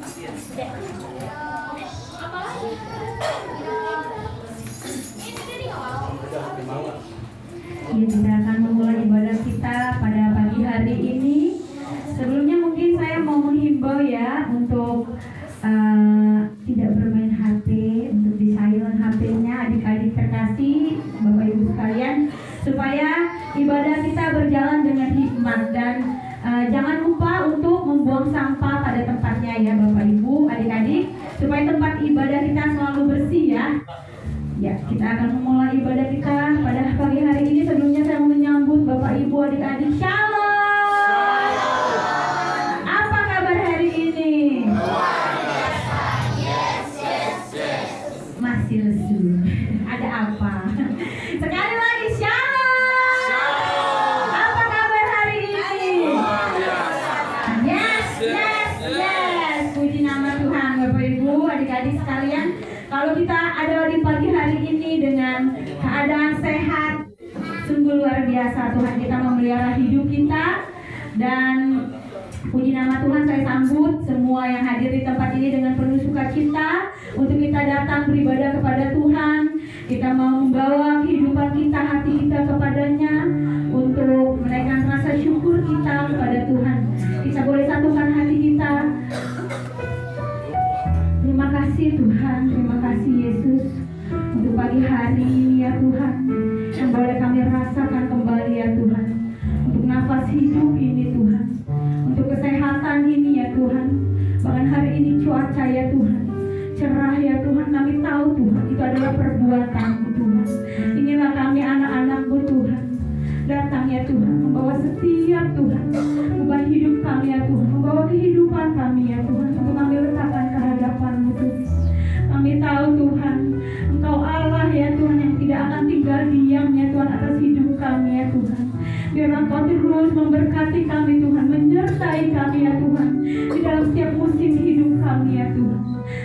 Ya, kita akan memulai ibadah kita pada pagi hari ini. Sebelumnya mungkin saya mau menghimbau ya untuk tidak bermain HP, untuk di silent HP-nya adik-adik terkasih, Bapak Ibu sekalian, supaya ibadah kita berjalan dengan hikmat dan jangan lupa untuk membuang sampah pada tempatnya ya Bapak Ibu, adik-adik, supaya tempat ibadah kita selalu bersih ya. Ya, kita akan memulai ibadah kita pada pagi hari ini. Sebelumnya saya mau menyambut Bapak Ibu adik-adik. Shalom. Apa kabar hari ini? Masih lesu. Ada apa? Sekali lagi shalom. Apa kabar hari ini? Yes. Puji nama Tuhan Bapak Ibu adik-adik sekalian. Kalau kita ada di pagi hari ini dengan keadaan sehat, sungguh luar biasa. Tuhan kita memelihara hidup kita. Dan puji nama Tuhan, saya sambut semua yang hadir di tempat ini dengan penuh sukacita untuk kita datang beribadah kepada Tuhan. Kita mau membawa kehidupan kita, hati kita kepadanya untuk menaikkan rasa syukur kita kepada Tuhan. Kita boleh satukan hati kita. Terima kasih Tuhan, terima kasih Yesus untuk pagi hari ini ya Tuhan, yang boleh kami rasakan kembali ya Tuhan, untuk nafas hidup ini Tuhan, untuk kesehatan ini ya Tuhan. Bahkan hari ini cuaca ya Tuhan cerah ya Tuhan, kami tahu Tuhan itu adalah perbuatan-Mu Tuhan. Inilah kami anak-anak-Mu Tuhan, datang ya Tuhan, membawa setiap Tuhan beban hidup kami ya Tuhan, membawa kehidupan kami ya Tuhan, untuk kami letakkan ke hadapan-Mu Tuhan. Kami tahu Tuhan, Engkau Allah ya Tuhan yang tidak akan tinggal diam ya Tuhan atas hidup kami ya Tuhan. Biar Engkau terus memberkati kami Tuhan, menyertai kami ya Tuhan di dalam setiap musim hidup kami ya Tuhan.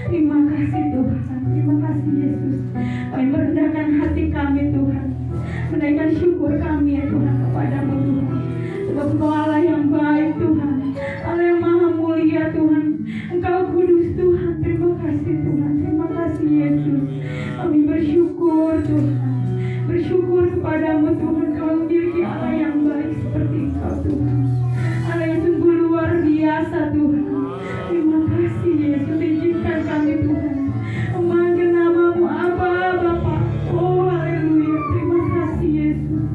Terima kasih Tuhan, terima kasih Yesus. Kami merendahkan hati kami Tuhan, menaikkan syukur kami ya Tuhan kepada-Mu Tuhan. Sebab Engkau Allah yang baik Tuhan, Allah yang maha mulia Tuhan. Engkau kudus Tuhan. Terima kasih Tuhan, terima kasih Yesus. Kami bersyukur Tuhan, bersyukur kepada-Mu Tuhan. Kau memiliki Allah yang baik seperti Engkau Tuhan, Allah yang sungguh luar biasa Tuhan. Terima kasih Yesus, izinkan kami Tuhan memanggil nama-Mu Aba Bapa. Oh haleluya, terima kasih Yesus.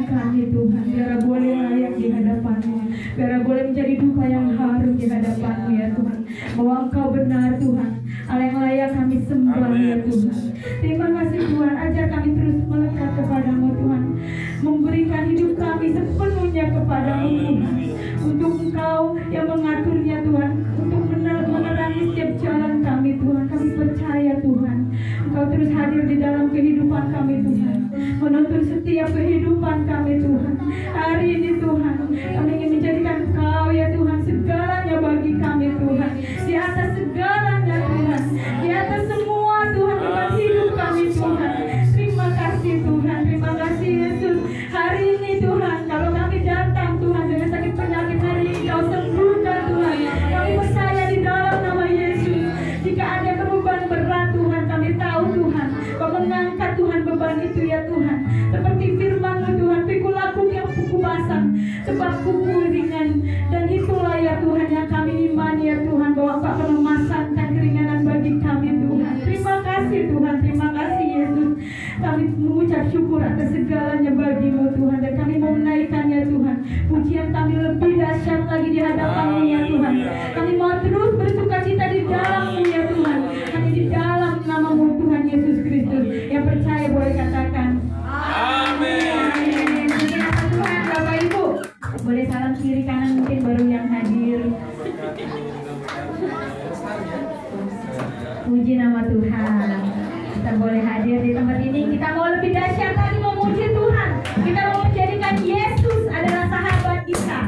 kami Tuhan, biar boleh layak di hadapan-Mu, biar boleh menjadi duka yang harum di hadapan-Mu ya Tuhan, bahwa Engkau benar Tuhan, Allah yang layak kami sembah ya Tuhan. Terima kasih Tuhan, ajar kami terus melekat kepada-Mu Tuhan, memberikan hidup kami sepenuhnya kepada-Mu Tuhan, untuk Engkau yang mengaturnya Tuhan, untuk menerangi setiap jalan kami Tuhan. Kami percaya Tuhan, Engkau terus hadir di dalam kehidupan kami Tuhan, menuntun setiap kehidupan kami Tuhan. Hari ini Tuhan, kami ingin menjadikan Engkau ya Tuhan segalanya bagi kami Tuhan, di atas segalanya Tuhan, di atas semua Tuhan dalam hidup kami Tuhan. Terima kasih Tuhan, terima kasih Yesus. Hari ini Tuhan, kalau kami datang Tuhan dengan sakit penyakit, hari ini Kau sembuhkan Tuhan. Kami percaya di dalam nama Yesus. Jika ada beban berat Tuhan, kami tahu Tuhan Kau mengangkat Tuhan beban itu ya Tuhan. Seperti firman-Mu Tuhan, pikul aku yang kuku basah, sebab kuku ringan. Dan itulah ya Tuhan yang kami imani ya Tuhan, bahwa Engkau akan memasangkan keringanan bagi kami Tuhan. Terima kasih Tuhan, terima kasih Yesus. Kami mengucap syukur atas segalanya bagi-Mu Tuhan, dan kami mau menaikkannya Tuhan. Pujian kami lebih dahsyat lagi di hadapan-Mu ya Tuhan. Kami mau terus bersukacita di dalam-Mu ya Tuhan, hanya di dalam nama-Mu Tuhan Yesus Kristus. Yang percaya boleh katakan amin. Mungkin apa Tuhan Bapak Ibu, boleh salam kiri kanan mungkin baru yang hadir. Puji nama Tuhan. Kita boleh hadir di tempat ini. Kita mau lebih dahsyat lagi memuji Tuhan. Kita mau menjadikan Yesus adalah sahabat kita.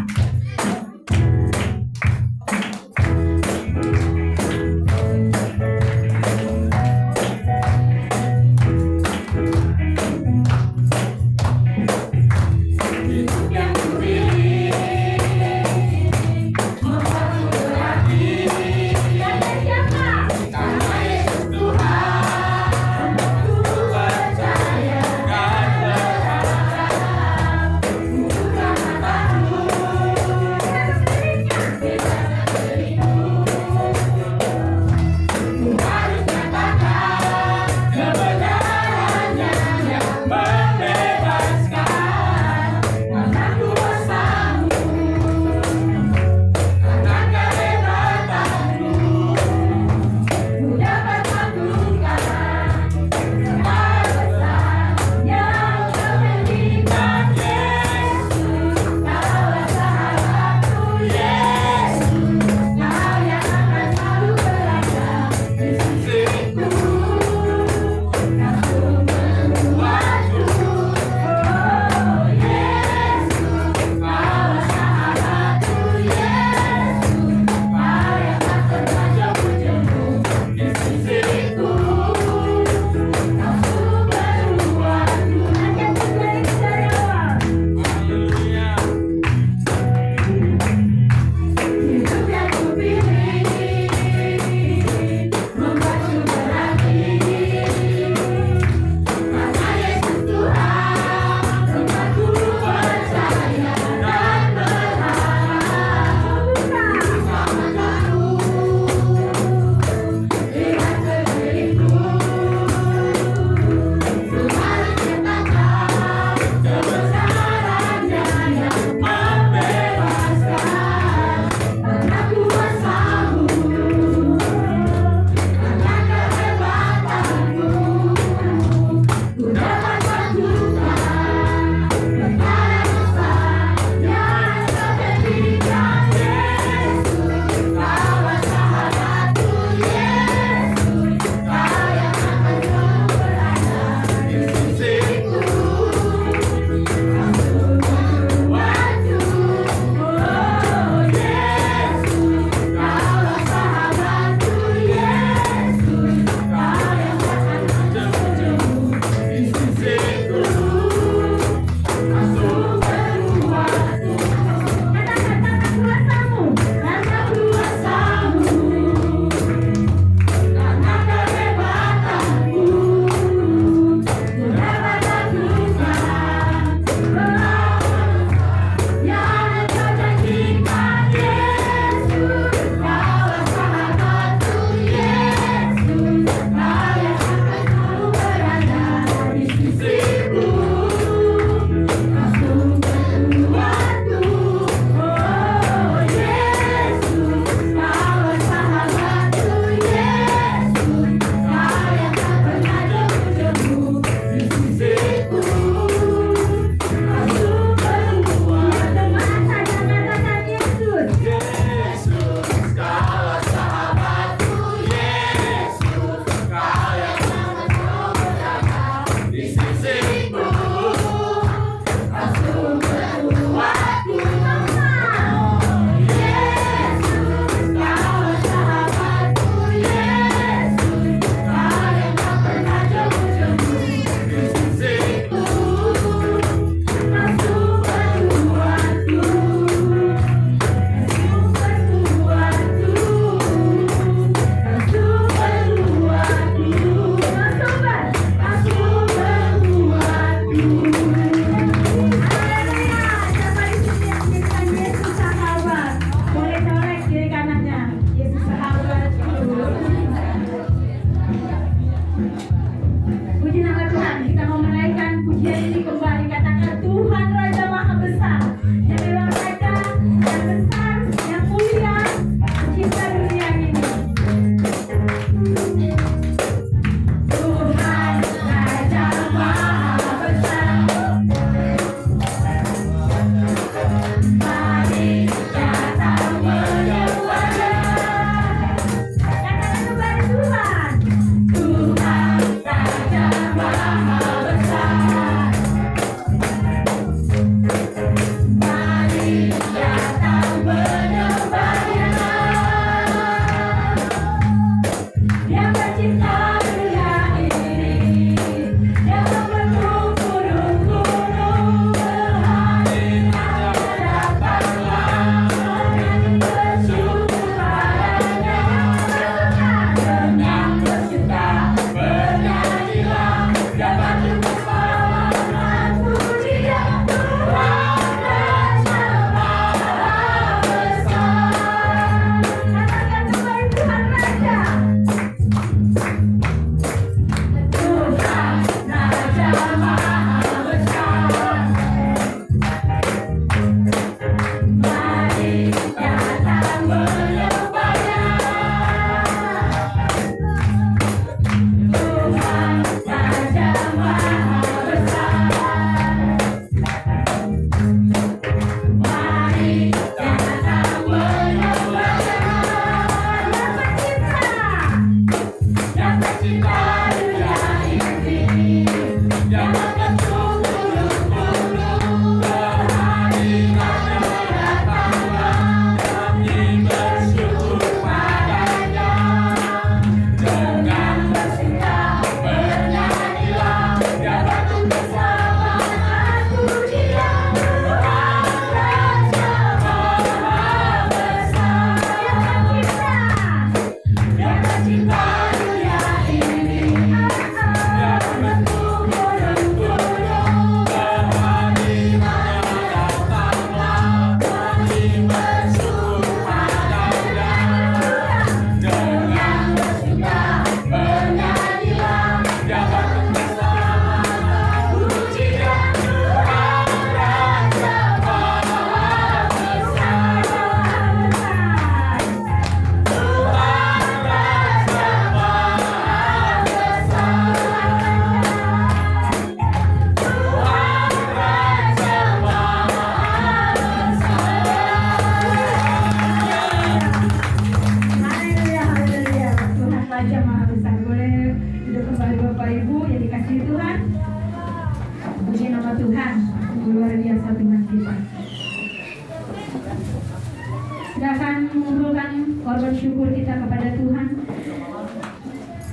korban syukur kita kepada Tuhan.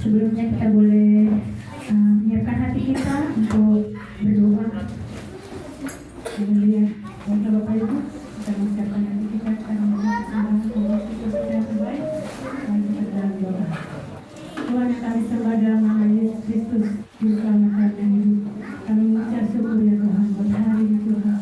Sebelumnya kita boleh menyiapkan hati kita untuk berdoa. Haleluya. Bapak Bapak Ibu, kita menyiapkan hati kita mengucapkan syukur kita yang terbaik. Mari kita dalam doa. Tuhan yang kami sembah dalam nama Yesus Kristus, Juru Selamat dan hidup. Kami mengucap syukur ya Tuhan buat hari ini Tuhan.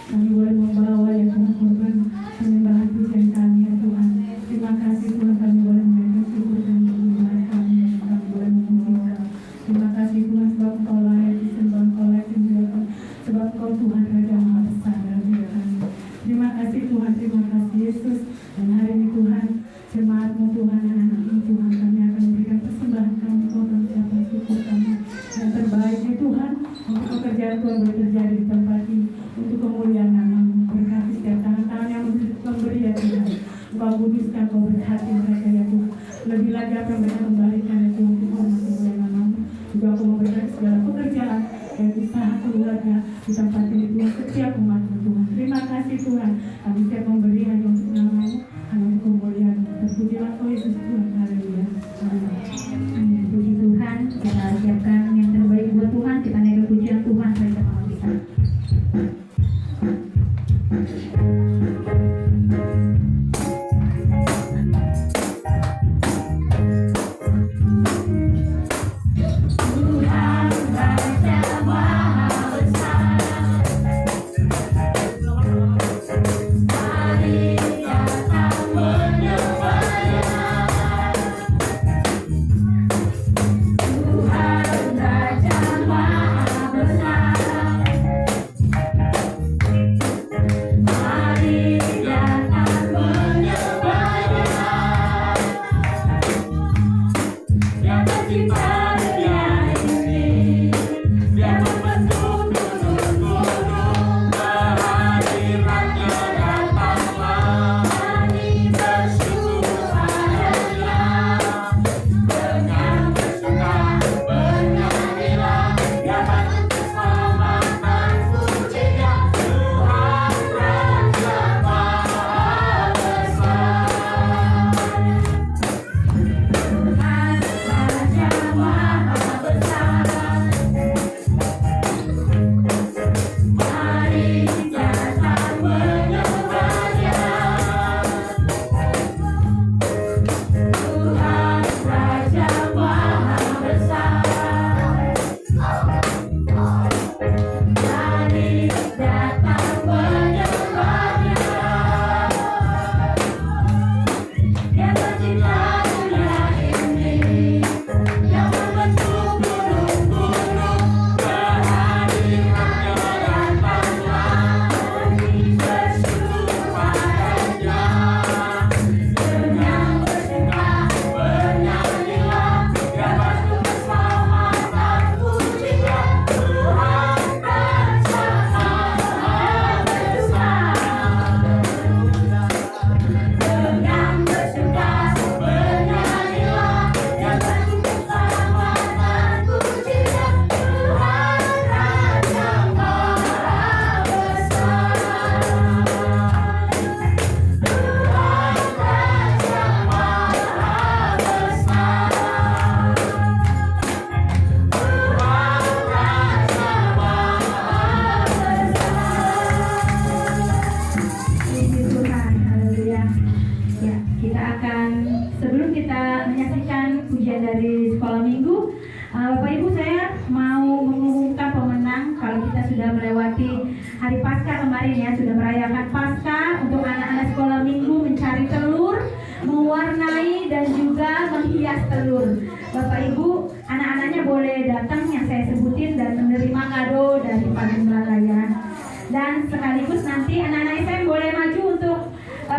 Kami boleh membawa ya Tuhan korban penyembahan pujian kami ya Tuhan. Terima kasih Tuhan, kami boleh menaikkan syukur dan penyembahan kami. Kami boleh memuji Kau. Terima kasih Tuhan sebab Kau layak disembah, Kau layak dimuliakan. Sebab Kau Tuhan Raja yang Maha Besar dalam hidup kami. Terima kasih Tuhan, terima kasih Yesus. Dan hari ini Tuhan, jemaat-Mu Tuhan, anak-anak-Mu Tuhan, kami akan memberikan persembahan kami, Kau mengucapkan syukur kami yang terbaik ya Tuhan, untuk pekerjaan Tuhan boleh terjadi di tempat ini, untuk kemuliaan nama-Mu. Berkati setiap tangan-tangan yang memberi ya Tuhan. Kau kuduskan, Kau berkati mereka ya Tuhan. Lebih lagi apa yang mereka kembalikan ya Tuhan, untuk hormat kemuliaan nama-Mu. Juga Kau memberikan segala pekerjaan dan usaha keluarga di tempat ini Tuhan, setiap umat-Mu Tuhan. Terima kasih Tuhan, kami siap memberi hanya untuk nama-Mu, hanya untuk kemuliaan. Terpujilah Kau Yesus Tuhan. Haleluya. Amin. Puji Tuhan, kita siapkan yang terbaik buat Tuhan, kita naikkan pujian Tuhan saja Maha Besar.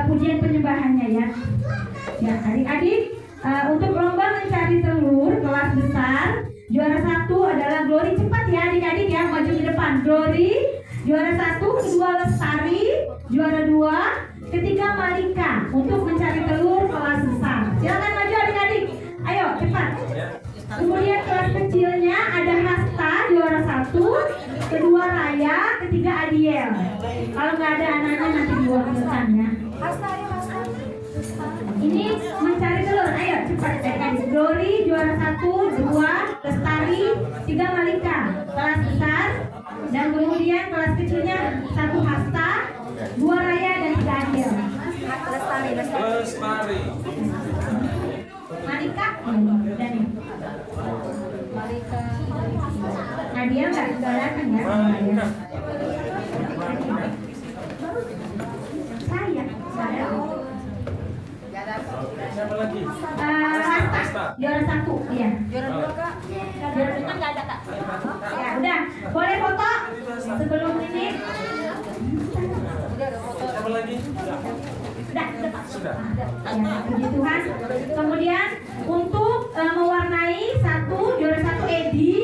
Pujian penyembahannya ya. Ya, adik-adik, untuk lomba mencari telur kelas besar, juara 1 adalah Glory. Cepat ya adik-adik ya, maju ke depan. Glory, juara 1, kedua Lestari, juara 2, ketiga Malika untuk mencari telur kelas besar. Silakan maju adik-adik. Ayo cepat. Kemudian kelas kecilnya ada Hasta, juara 1, kedua Raya, ketiga Adiel. Kalau nggak ada anak-anak nanti diwakilkan ya. Hasta, ayo Hasta. Ini mencari telur. Ayo cepat adik-adik. Glory juara 1, 2 Lestari, 3 Malika. Kelas besar. Dan kemudian kelas kecilnya 1 Hasta, 2 Raya dan 3 Adil. Lestari. Malika dan Malika. Nadia nggak datang ya? Saya. Siapa lagi? Hasta, juara 1, iya. Juara 2 Kak. Juara 2 nggak ada Kak. Ya udah, boleh foto sebelum ini. Siapa lagi? Sudah. Ya, puji Tuhan. Kemudian untuk mewarnai juara 1 Edi,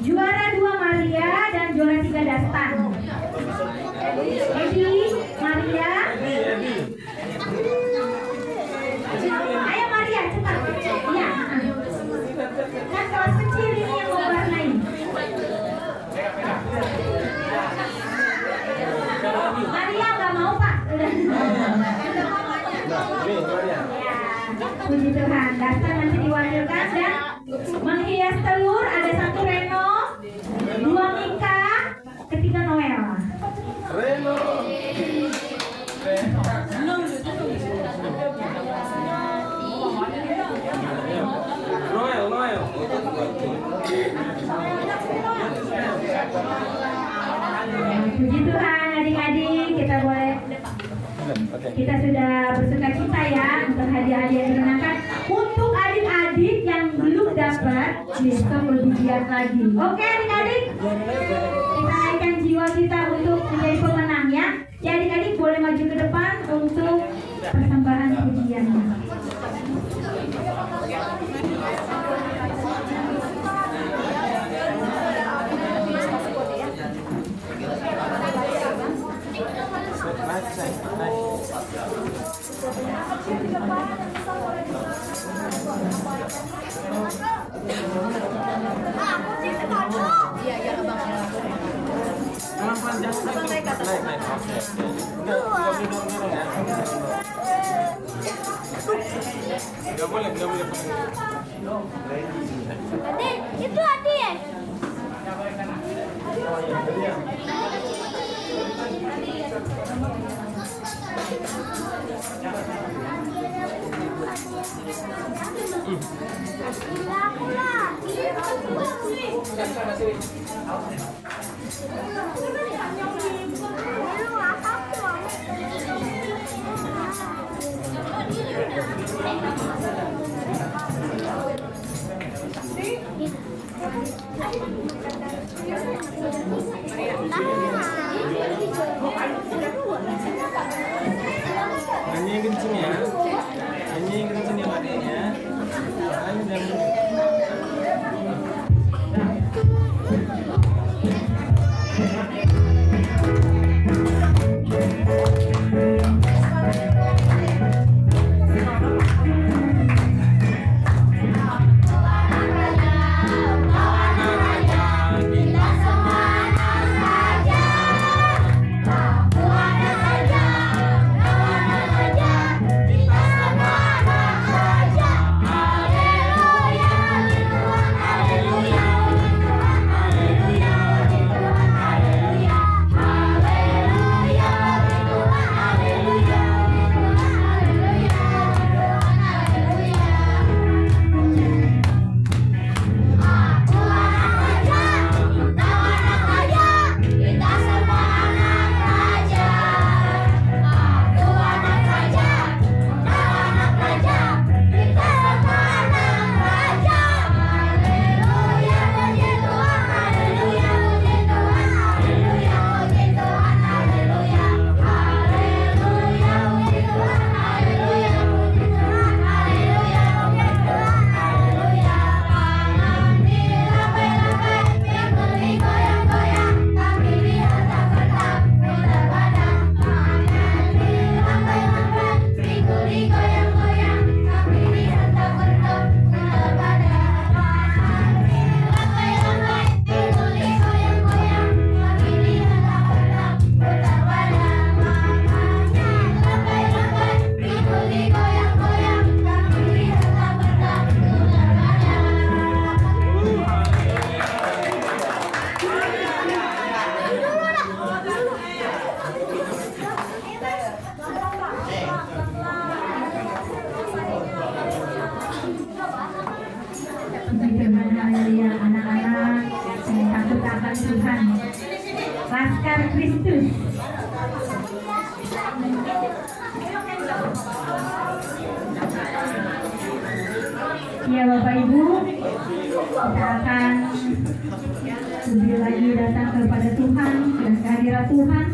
juara 2 Maria dan juara 3 Dastan. Edi, Maria. Ayo Maria cepat. Iya. Kan kelas kecil ini yang mewarnai. Maria nggak mau Pak. Ya, puji Tuhan. Dasar nanti diwakilkan dan menghias telur ada 1 Reno, 2 Mika, 3 Noel. Reno. Noel. Puji Tuhan adik-adik, kita sudah bersuka cita ya untuk hadiah-hadiah yang dimenangkan. Untuk adik-adik yang belum dapat, besok lebih giat lagi. Oke adik-adik, kita naikkan jiwa kita untuk menjadi pemenang ya. Ya adik-adik boleh maju ke depan untuk persembahan pujiannya. Nggak boleh. Adik, itu adik. Nyanyi yang kenceng ya. Nyanyi yang kenceng ya adiknya. Ayo dan Ya Bapak Ibu, kita akan lebih lagi datang kepada Tuhan dan kehadiran Tuhan.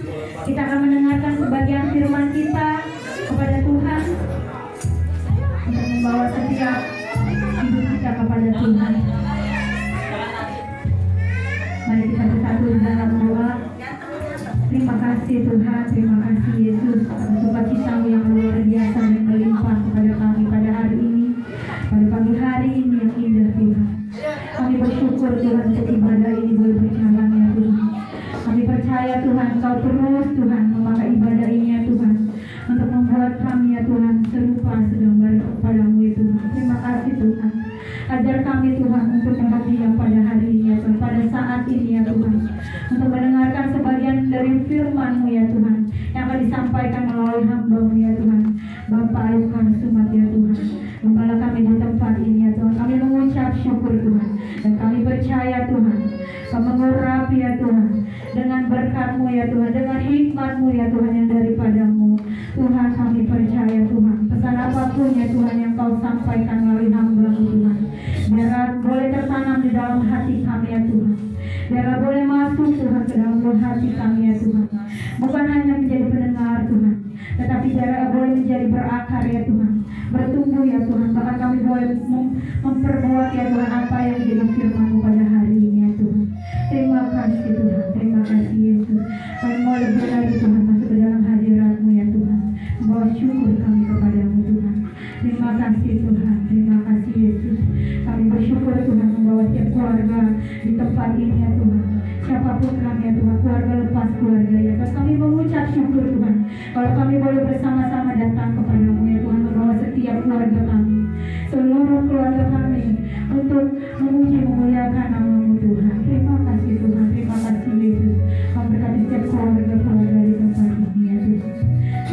Kita akan mendengarkan sebagian firman kita kepada Tuhan untuk membawa setiap hidup kita kepada Tuhan. Mari kita bersatu dalam doa. Terima kasih Tuhan, terima kasih Yesus atas sukacita-Mu yang luar biasa dan melimpah kepada kami pada hari ini, pada pagi hari ini yang indah Tuhan. Kami bersyukur Tuhan untuk ibadah ini boleh berjalan ya Tuhan. Kami percaya Tuhan Kau terus Tuhan memakai ibadah ini ya Tuhan untuk membuat kami ya Tuhan serupa segambar kepadamu ya Tuhan. Terima kasih Tuhan. Ajar kami Tuhan untuk berdiam pada hari ini ya Tuhan, pada saat ini ya Tuhan, untuk mendengarkan sebagian dari firman-Mu ya Tuhan yang akan disampaikan melalui hamba-Mu ya Tuhan, Bapak Ayub Karsumat ya Tuhan. Gembala kami di tempat ini ya Tuhan, kami mengucap syukur Tuhan, dan kami percaya Tuhan Kau mengurapi ya Tuhan dengan berkat-Mu ya Tuhan, dengan hikmat-Mu ya Tuhan yang daripada-Mu Tuhan. Kami percaya Tuhan, pesan apapun ya Tuhan yang Kau sampaikan melalui hamba-Mu Tuhan, biar boleh tertanam di dalam hati kami ya Tuhan, biar boleh masuk Tuhan ke dalam hati kami ya Tuhan, bukan hanya menjadi pendengar Tuhan, tetapi biar boleh menjadi berakar ya Tuhan, bertumbuh ya Tuhan, bahkan kami boleh memperbuat ya Tuhan apa yang menjadi firman-Mu pada hari ini ya Tuhan. Terima kasih Tuhan, terima kasih Yesus. Kami mau lebih lagi Tuhan masuk ke dalam hadirat-Mu ya Tuhan, membawa syukur kami kepada-Mu Tuhan. Terima kasih Tuhan, terima kasih Yesus. Kami bersyukur Tuhan membawa tiap keluarga di tempat ini ya Tuhan, siapapun kami ya Tuhan, keluarga lepas keluarga ya Tuhan. Kami mengucap syukur Tuhan kalau kami boleh bersama-sama datang kepada-Mu ya Tuhan, membawa setiap keluarga kami, seluruh keluarga kami, untuk memuji memuliakan nama-Mu Tuhan. Terima kasih Tuhan, terima kasih Yesus. Kau berkati setiap keluarga-keluarga di tempat ini ya Tuhan.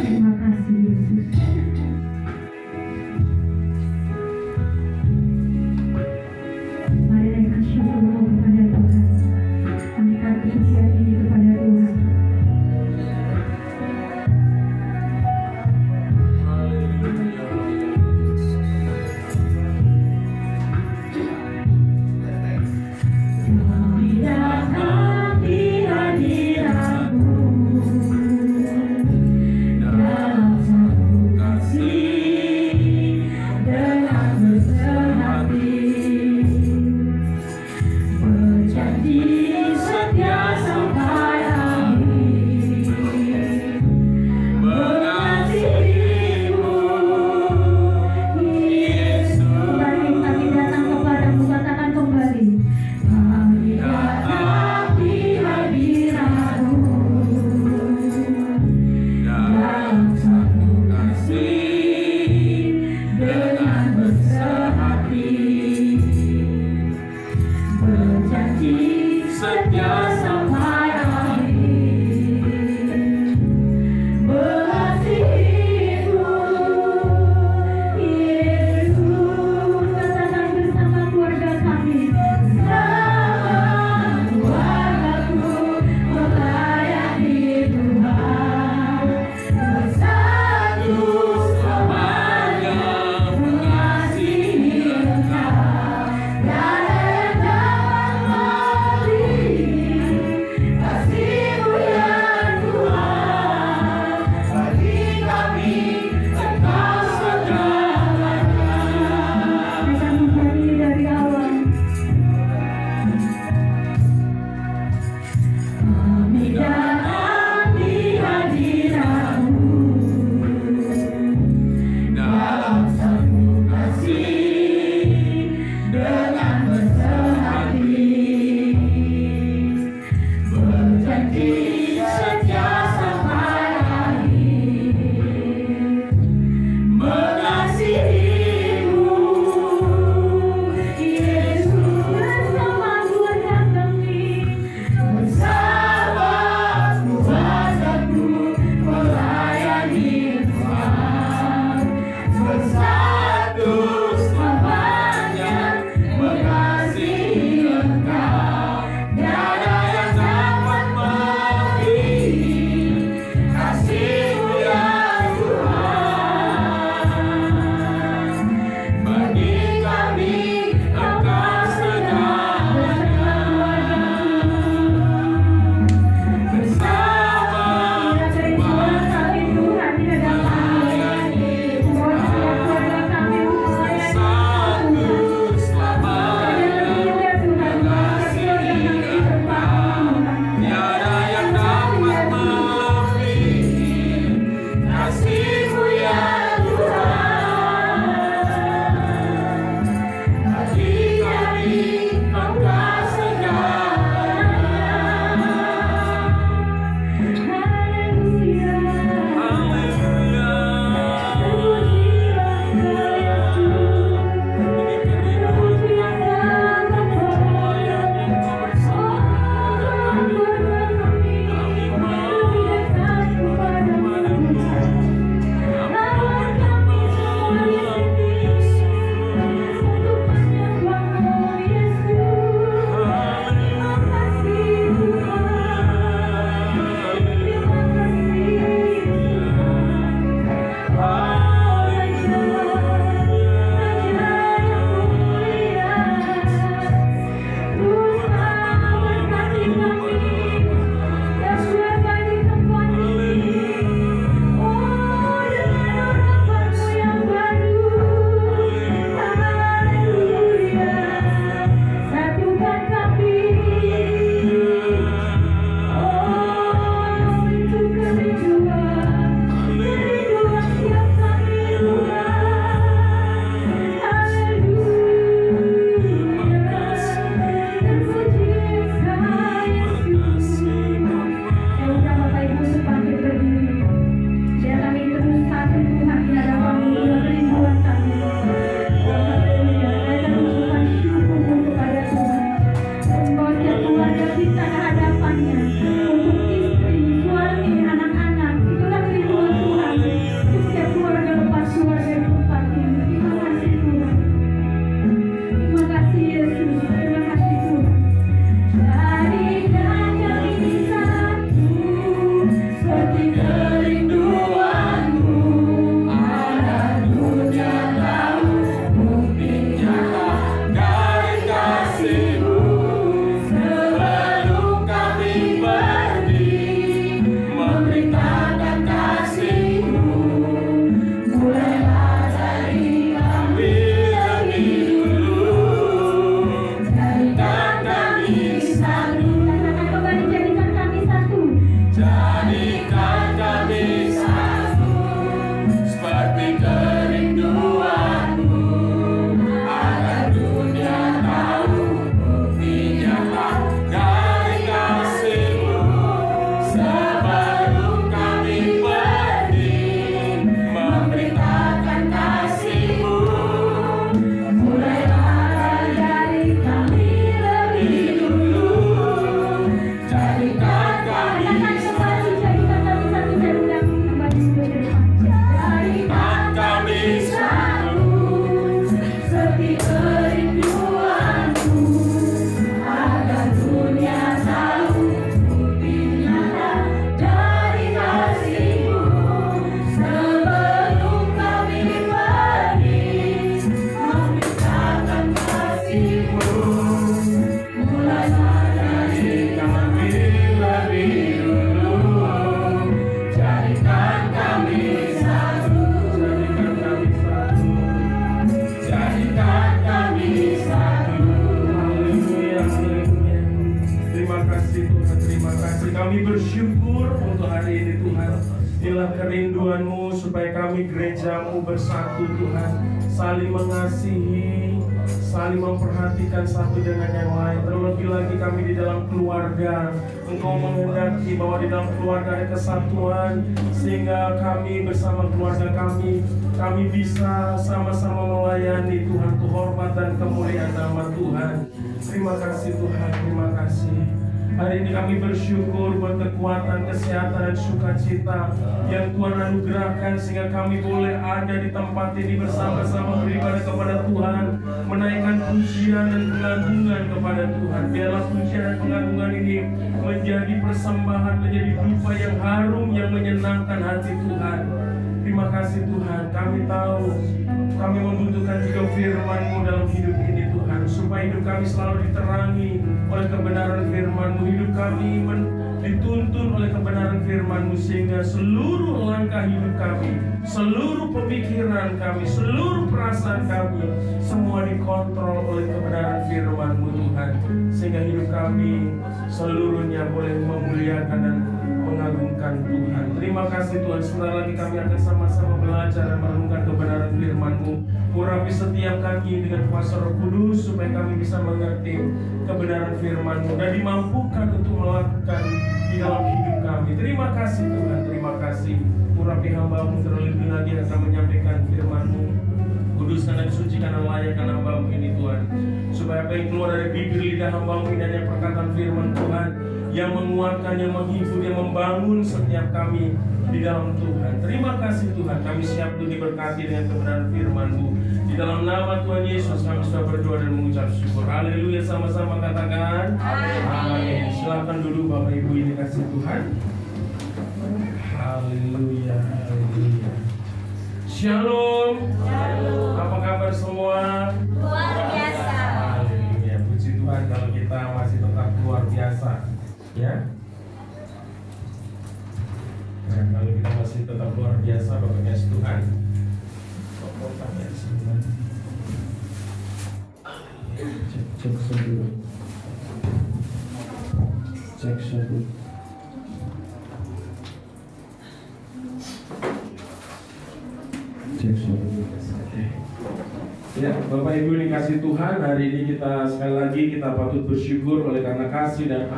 Terima kasih Yesus. Mari naikkan syukur kepada Tuhan. Angkat pujian ini kepada Tuhan. jadikan kami satu seperti kerinduanmu, agar dunia tahu bukti nyata dari kasih-Mu. Sebelum kami pergi memberitakan kasih-Mu, mulailah dari kami lebih dulu. Jadikan kami satu, jadikan kami satu seperti kerinduanmu, agar dunia tahu bukti nyata dari kasih-Mu. Sebelum kami pergi memberitakan kasih-Mu, mulailah dari kami lebih dulu. Jadikan kami satu, jadikan kami satu, jadikan kami satu. Haleluya, haleluya. Terima kasih Tuhan, terima kasih. Kami bersyukur untuk hari ini Tuhan. Inilah kerinduan-Mu supaya kami gereja-Mu bersatu Tuhan, saling mengasihi, saling memperhatikan satu dengan yang lain. Terlebih lagi kami di dalam keluarga, Engkau menghendaki bahwa di dalam keluarga ada kesatuan, sehingga kami bersama keluarga kami bisa sama-sama melayani Tuhan, untuk hormat dan kemuliaan nama Tuhan. Terima kasih Tuhan, terima kasih. Hari ini kami bersyukur buat kekuatan, kesehatan, dan sukacita yang Tuhan anugerahkan, sehingga kami boleh ada di tempat ini bersama-sama beribadah kepada Tuhan, menaikkan pujian dan pengagungan kepada Tuhan. Biarlah pujian dan pengagungan ini menjadi persembahan, menjadi dupa yang harum, yang menyenangkan hati Tuhan. Terima kasih Tuhan, kami tahu kami membutuhkan juga firman-Mu dalam hidup ini Tuhan, supaya hidup kami selalu diterangi oleh kebenaran firman-Mu. Hidup kami dituntun oleh kebenaran firman-Mu, sehingga seluruh langkah hidup kami, seluruh pemikiran kami, seluruh perasaan kami, semua dikontrol oleh kebenaran firman-Mu Tuhan, sehingga hidup kami seluruhnya boleh memuliakan dan mengagungkan Tuhan. Terima kasih Tuhan. Sebentar lagi kami akan sama-sama belajar dan merenungkan kebenaran firman-Mu. Urapi setiap kami dengan kuasa Roh Kudus, supaya kami bisa mengerti kebenaran firman-Mu dan dimampukan untuk melakukan di dalam hidup kami. Terima kasih Tuhan, terima kasih. Urapi hamba-Mu terlebih lagi akan menyampaikan firman-Mu. Kuduskan dan sucikan dan layakkan hamba-Mu ini Tuhan, supaya apa yang keluar dari bibir lidah hamba-Mu ini hanya perkataan firman Tuhan yang menguatkan, yang menghibur, yang membangun setiap kami di dalam Tuhan. Terima kasih Tuhan, kami siap untuk diberkati dengan kebenaran firman-Mu. Di dalam nama Tuhan Yesus kami sudah berdoa dan mengucap syukur. Haleluya, sama-sama katakan amin. Silakan duduk Bapak Ibu yang dikasihi Tuhan. Haleluya, haleluya. Shalom. Apa kabar semua? Luar biasa. Haleluya, puji Tuhan kalau kita masih tetap luar biasa, ya. Nah, kalau kita masih tetap luar biasa, Bapak kasih Tuhan. Cek dulu. Cek dulu. Ya, Bapak Ibu yang dikasih Tuhan, hari ini kita sekali lagi kita patut bersyukur oleh karena kasih dan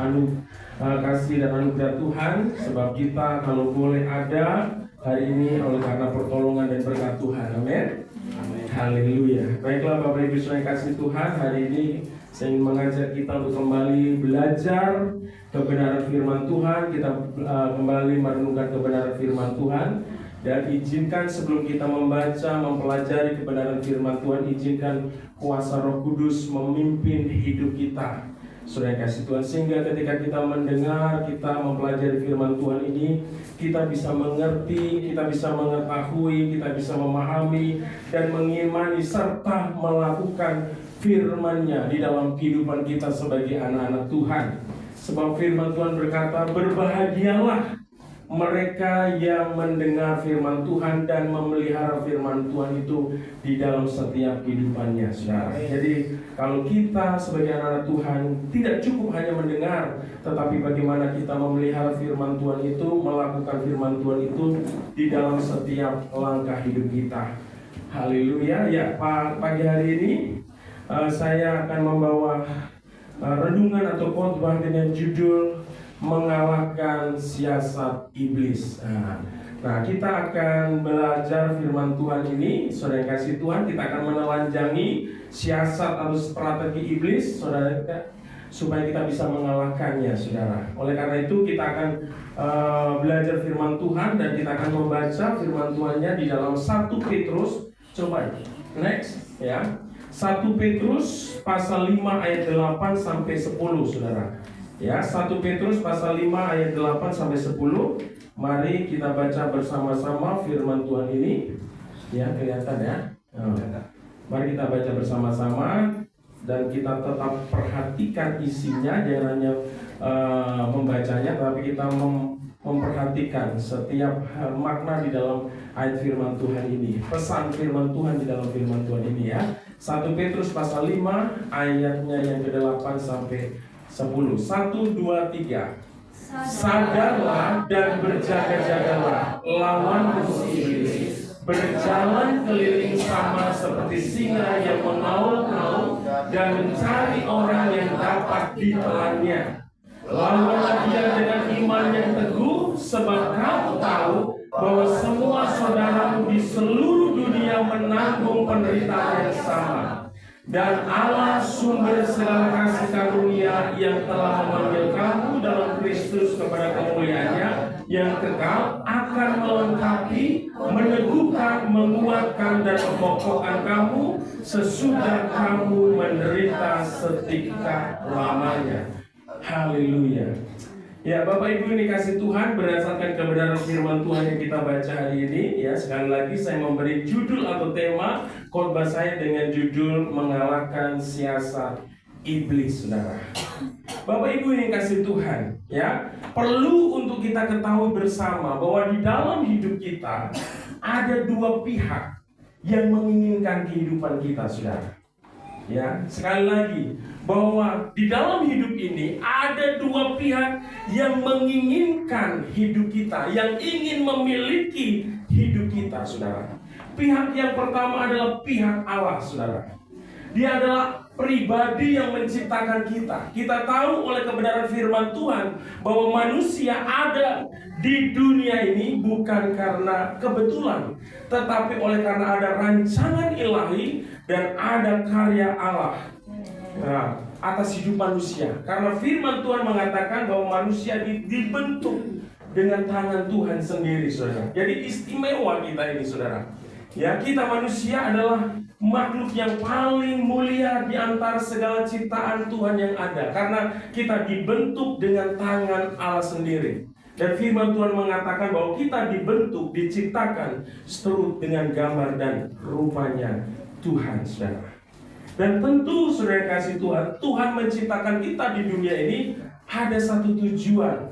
anugerah Tuhan, sebab kita kalau boleh ada hari ini oleh karena pertolongan dan berkat Tuhan. Amin. Haleluya. Baiklah Bapak Ibu yang kasih Tuhan, hari ini saya ingin mengajak kita untuk kembali belajar kebenaran firman Tuhan. Kita kembali merenungkan kebenaran firman Tuhan. Dan izinkan sebelum kita membaca, mempelajari kebenaran firman Tuhan, izinkan kuasa Roh Kudus memimpin hidup kita. Saudara kasih Tuhan, sehingga ketika kita mendengar, kita mempelajari firman Tuhan ini, kita bisa mengerti, kita bisa mengetahui, kita bisa memahami dan mengimani serta melakukan firman-Nya di dalam kehidupan kita sebagai anak-anak Tuhan. Sebab firman Tuhan berkata, berbahagialah mereka yang mendengar firman Tuhan dan memelihara firman Tuhan itu di dalam setiap kehidupannya, saudara. Jadi kalau kita sebagai anak Tuhan tidak cukup hanya mendengar, tetapi bagaimana kita memelihara firman Tuhan itu, melakukan firman Tuhan itu di dalam setiap langkah hidup kita. Haleluya. Ya, pagi hari ini saya akan membawa renungan atau khotbah dengan judul mengalahkan siasat iblis. Nah, kita akan belajar firman Tuhan ini, saudara yang kasih Tuhan. Kita akan menelanjangi siasat atau strategi iblis, saudara, supaya kita bisa mengalahkannya, saudara. Oleh karena itu kita akan belajar firman Tuhan dan kita akan membaca firman Tuhannya di dalam 1 Petrus. Coba next, ya. 1 Petrus pasal 5 ayat 8 sampai 10, saudara. Ya, 1 Petrus pasal 5 ayat 8 sampai 10. Mari kita baca bersama-sama firman Tuhan ini. Ya, kelihatan ya. Mari kita baca bersama-sama dan kita tetap perhatikan isinya, jangan hanya membacanya, tapi kita memperhatikan setiap makna di dalam ayat firman Tuhan ini. Pesan firman Tuhan di dalam firman Tuhan ini, ya. 1 Petrus pasal 5 ayatnya yang ke-8 sampai 10. 1, 2, 3. Sadarlah dan berjaga-jagalah lawan musuh iblis, berjalan keliling sama seperti singa yang mengaul-ngaul dan mencari orang yang dapat ditelannya. Lawanlah dia dengan iman yang teguh, sebab kamu tahu bahwa semua saudaramu di seluruh dunia menanggung penderitaan yang sama. Dan Allah sumber segala kasih karunia yang telah memanggil kamu dalam Kristus kepada kemuliaannya yang kekal akan melengkapi, meneguhkan, menguatkan dan mengokohkan kamu sesudah kamu menderita setika lamanya. Haleluya. Ya, Bapak Ibu ini kasih Tuhan, berdasarkan kebenaran firman Tuhan yang kita baca hari ini, ya, sekali lagi saya memberi judul atau tema khotbah saya dengan judul mengalahkan siasat iblis, saudara. Bapak Ibu ini kasih Tuhan, ya, perlu untuk kita ketahui bersama bahwa di dalam hidup kita ada dua pihak yang menginginkan kehidupan kita, saudara. Ya, sekali lagi bahwa di dalam hidup ini ada dua pihak yang menginginkan hidup kita, yang ingin memiliki hidup kita, saudara. Pihak yang pertama adalah pihak Allah, saudara. Dia adalah pribadi yang menciptakan kita. Kita tahu oleh kebenaran firman Tuhan bahwa manusia ada di dunia ini bukan karena kebetulan, tetapi oleh karena ada rancangan ilahi dan ada karya Allah atas hidup manusia. Karena firman Tuhan mengatakan bahwa manusia dibentuk dengan tangan Tuhan sendiri, saudara. Jadi istimewa kita ini, saudara. Ya, kita manusia adalah makhluk yang paling mulia di antara segala ciptaan Tuhan yang ada, karena kita dibentuk dengan tangan Allah sendiri. Dan firman Tuhan mengatakan bahwa kita dibentuk, diciptakan seturut dengan gambar dan rupanya Tuhan, saudara. Dan tentu saudara kasih Tuhan, Tuhan menciptakan kita di dunia ini ada satu tujuan,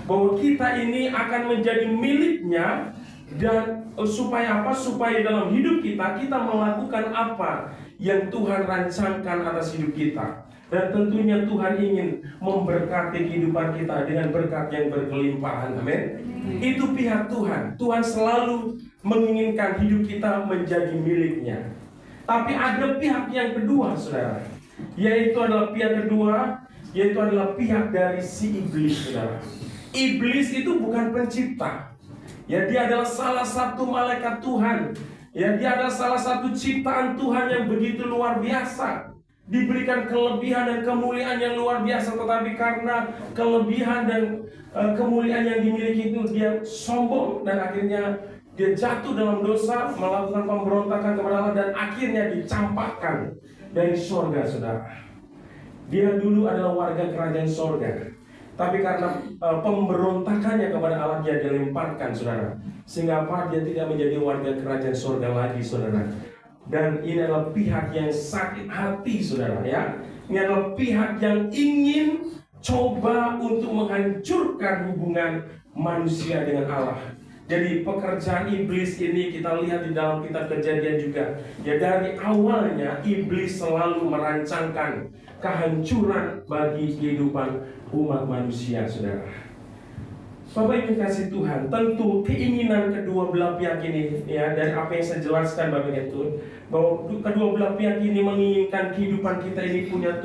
bahwa kita ini akan menjadi miliknya. Dan supaya apa? Supaya dalam hidup kita melakukan apa yang Tuhan rancangkan atas hidup kita. Dan tentunya Tuhan ingin memberkati kehidupan kita dengan berkat yang berkelimpahan. Amin. Itu pihak Tuhan. Tuhan selalu menginginkan hidup kita menjadi miliknya. Tapi ada pihak yang kedua, saudara. Yaitu adalah pihak kedua, yaitu adalah pihak dari si iblis, saudara. Iblis itu bukan pencipta. Ya, dia adalah salah satu malaikat Tuhan. Ya, dia adalah salah satu ciptaan Tuhan yang begitu luar biasa. Diberikan kelebihan dan kemuliaan yang luar biasa, tetapi karena kelebihan dan kemuliaan yang dimiliki itu dia sombong dan akhirnya dia jatuh dalam dosa, melakukan pemberontakan kepada Allah dan akhirnya dicampakkan dari surga, saudara. Dia dulu adalah warga kerajaan surga. Tapi karena pemberontakannya kepada Allah dia dilemparkan, saudara. Sehingga apa? Dia tidak menjadi warga kerajaan surga lagi, saudara. Dan ini adalah pihak yang sakit hati, saudara, ya. Ini adalah pihak yang ingin coba untuk menghancurkan hubungan manusia dengan Allah. Jadi pekerjaan iblis ini kita lihat di dalam kitab Kejadian juga. Ya, dari awalnya iblis selalu merancangkan kehancuran bagi kehidupan umat manusia, saudara. Bapak Ibu kasih Tuhan, tentu keinginan kedua belah pihak ini, ya, dari apa yang saya jelaskan Bapak Ibu, bahwa kedua belah pihak ini menginginkan kehidupan kita ini punya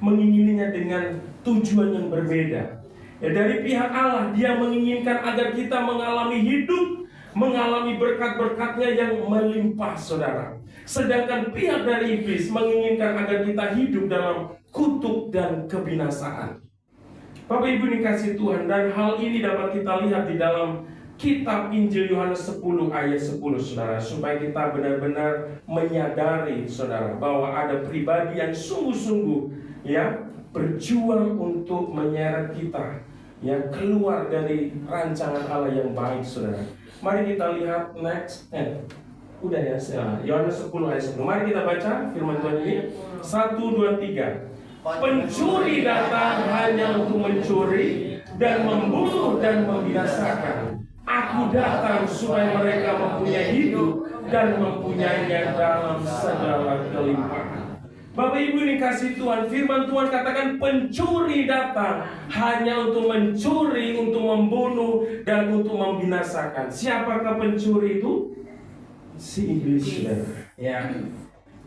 mengingininya dengan tujuan yang berbeda. Ya, dari pihak Allah, Dia menginginkan agar kita mengalami hidup, mengalami berkat-berkatnya yang melimpah, saudara. Sedangkan pihak dari iblis menginginkan agar kita hidup dalam kutuk dan kebinasaan. Bapak Ibu dikasih Tuhan, dan hal ini dapat kita lihat di dalam kitab Injil Yohanes 10 ayat 10, saudara, supaya kita benar-benar menyadari, saudara, bahwa ada pribadi yang sungguh-sungguh, ya, berjuang untuk menyeret kita, ya, keluar dari rancangan Allah yang baik, saudara. Mari kita lihat next. Udah ya, Yohanes 10 ayat 10. Mari kita baca firman Tuhan ini. 1, 2, 3. Pencuri datang hanya untuk mencuri dan membunuh dan membinasakan. Aku datang supaya mereka mempunyai hidup dan mempunyainya dalam segala kelimpahan. Bapak Ibu dikasih Tuhan, firman Tuhan katakan pencuri datang hanya untuk mencuri, untuk membunuh, dan untuk membinasakan. Siapakah pencuri itu? Si iblis, ya.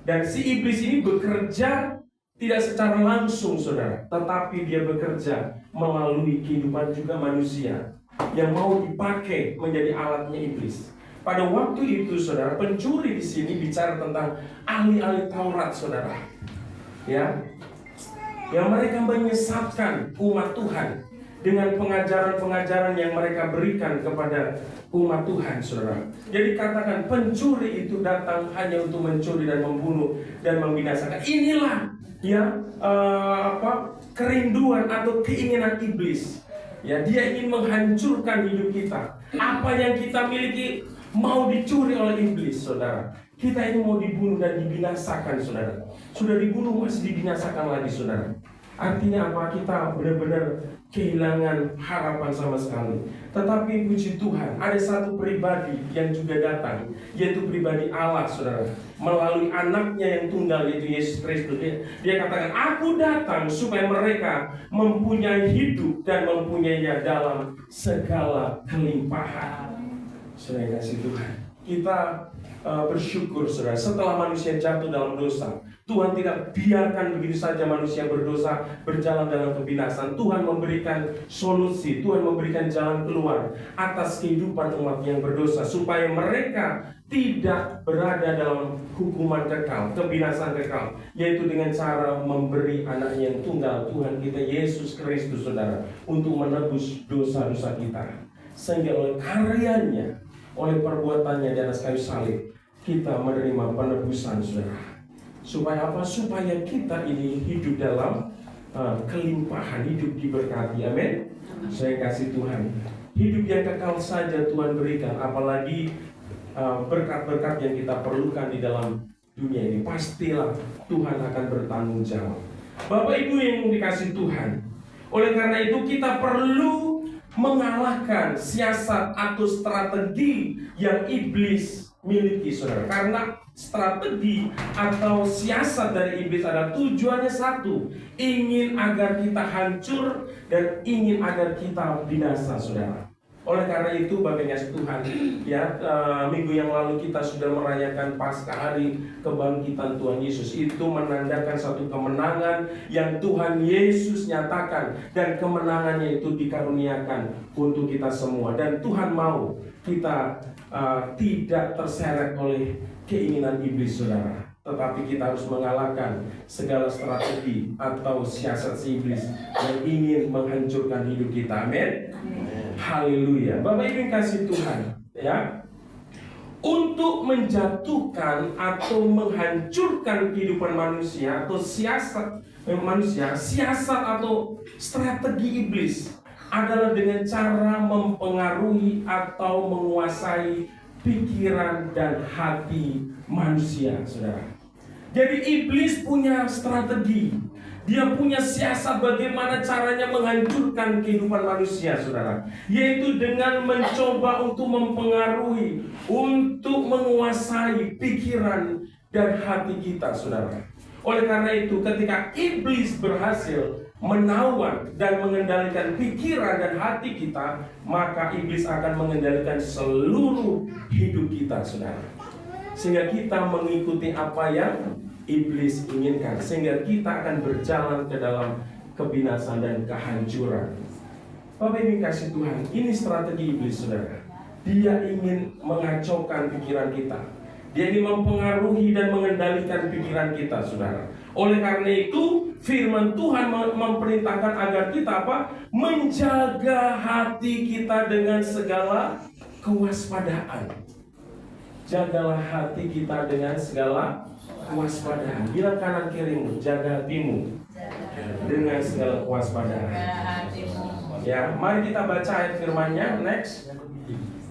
Dan si iblis ini bekerja tidak secara langsung, saudara, tetapi dia bekerja melalui kehidupan juga manusia yang mau dipakai menjadi alatnya iblis. Pada waktu itu, saudara, pencuri di sini bicara tentang ahli-ahli Taurat, saudara. Ya, yang mereka menyesatkan umat Tuhan dengan pengajaran-pengajaran yang mereka berikan kepada umat Tuhan, saudara. Jadi katakan pencuri itu datang hanya untuk mencuri dan membunuh dan membinasakan. Inilah, ya, kerinduan atau keinginan iblis. Ya, dia ingin menghancurkan hidup kita. Apa yang kita miliki mau dicuri oleh iblis, saudara. Kita ini mau dibunuh dan dibinasakan, saudara. Sudah dibunuh masih dibinasakan lagi, saudara. Artinya apa? Kita benar-benar kehilangan harapan sama sekali. Tetapi puji Tuhan, ada satu pribadi yang juga datang, yaitu pribadi Allah, saudara. Melalui anaknya yang tunggal, yaitu Yesus Kristus. Dia katakan, aku datang supaya mereka mempunyai hidup dan mempunyainya dalam segala kelimpahan. Saudara kasih Tuhan, kita bersyukur, saudara, setelah manusia jatuh dalam dosa, Tuhan tidak biarkan begitu saja manusia berdosa berjalan dalam kebinasaan. Tuhan memberikan solusi, Tuhan memberikan jalan keluar atas kehidupan umat yang berdosa, supaya mereka tidak berada dalam hukuman kekal, kebinasaan kekal, yaitu dengan cara memberi anaknya yang tunggal, Tuhan kita Yesus Kristus, saudara, untuk menebus dosa-dosa kita. Sehingga oleh karyanya, oleh perbuatannya di atas kayu salib, kita menerima penebusan, saudara. Supaya apa? Supaya kita ini hidup dalam kelimpahan, hidup diberkati. Amin. Saya kasih Tuhan, hidup yang kekal saja Tuhan berikan, apalagi berkat-berkat yang kita perlukan di dalam dunia ini. Pastilah Tuhan akan bertanggung jawab. Bapak Ibu yang dikasih Tuhan, oleh karena itu kita perlu mengalahkan siasat atau strategi yang iblis miliki, saudara. Karena strategi atau siasat dari iblis adalah tujuannya satu, ingin agar kita hancur dan ingin agar kita binasa, saudara. Oleh karena itu, Bapak Ibu Tuhan, ya, minggu yang lalu kita sudah merayakan Paskah, hari kebangkitan Tuhan Yesus. Itu menandakan satu kemenangan yang Tuhan Yesus nyatakan, dan kemenangannya itu dikaruniakan untuk kita semua. Dan Tuhan mau kita tidak terseret oleh keinginan iblis, saudara. Tetapi kita harus mengalahkan segala strategi atau siasat si iblis yang ingin menghancurkan hidup kita. Amin. Haleluya. Bapak Ibu kasih Tuhan, ya, untuk menjatuhkan atau menghancurkan kehidupan manusia atau siasat manusia, siasat atau strategi iblis adalah dengan cara mempengaruhi atau menguasai pikiran dan hati manusia, saudara. Jadi iblis punya strategi. Dia punya siasat bagaimana caranya menghancurkan kehidupan manusia, saudara. Yaitu dengan mencoba untuk mempengaruhi, untuk menguasai pikiran dan hati kita, saudara. Oleh karena itu, ketika iblis berhasil menawan dan mengendalikan pikiran dan hati kita, maka iblis akan mengendalikan seluruh hidup kita, saudara. Sehingga kita mengikuti apa yang iblis inginkan, sehingga kita akan berjalan ke dalam kebinasan dan kehancuran. Bapak Ibu kasih Tuhan, ini strategi iblis, saudara. Dia ingin mengacaukan pikiran kita. Dia ingin mempengaruhi dan mengendalikan pikiran kita, saudara. Oleh karena itu, firman Tuhan memerintahkan agar kita apa? Menjaga hati kita dengan segala kewaspadaan. Jagalah hati kita dengan segala kewaspadaan. Bilang kanan kirimu, jaga hatimu dengan segala kewaspadaan. Ya, mari kita baca ayat firman-Nya. Next.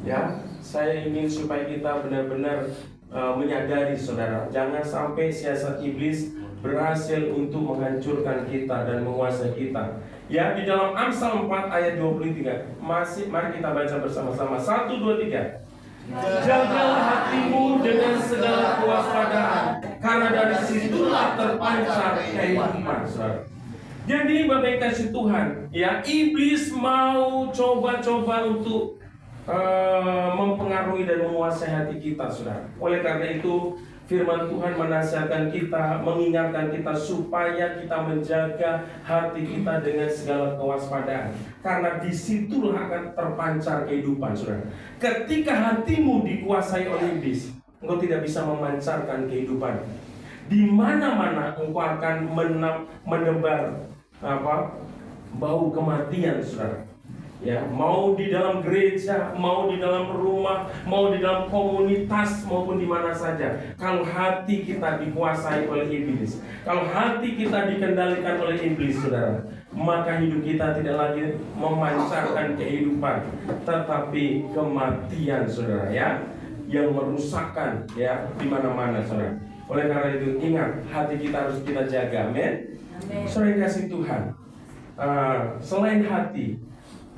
Ya, saya ingin supaya kita benar-benar menyadari, saudara, jangan sampai siasat iblis berhasil untuk menghancurkan kita dan menguasai kita. Ya, di dalam Amsal 4 ayat 23. Mari kita baca bersama-sama. 1, 2, 3. Jagalah hatimu dengan segala kewaspadaan, karena dari situlah terpancar kehidupan, saudara. Jadi Bapak kasih Tuhan, ya, iblis mau coba-coba untuk mempengaruhi dan menguasai hati kita, saudara. Oleh karena itu, firman Tuhan menasihatkan kita, mengingatkan kita supaya kita menjaga hati kita dengan segala kewaspadaan. Karena disitulah akan terpancar kehidupan, saudara. Ketika hatimu dikuasai oleh iblis, engkau tidak bisa memancarkan kehidupan. Di mana-mana engkau akan menebar bau kematian, saudara. Ya, mau di dalam gereja, mau di dalam rumah, mau di dalam komunitas, maupun di mana saja. Kalau hati kita dikuasai oleh iblis, kalau hati kita dikendalikan oleh iblis, saudara, maka hidup kita tidak lagi memancarkan kehidupan, tetapi kematian, saudara, ya, yang merusakkan, ya, di mana-mana, saudara. Oleh karena itu, ingat, hati kita harus kita jaga, amin. Saudara kasih Tuhan, selain hati,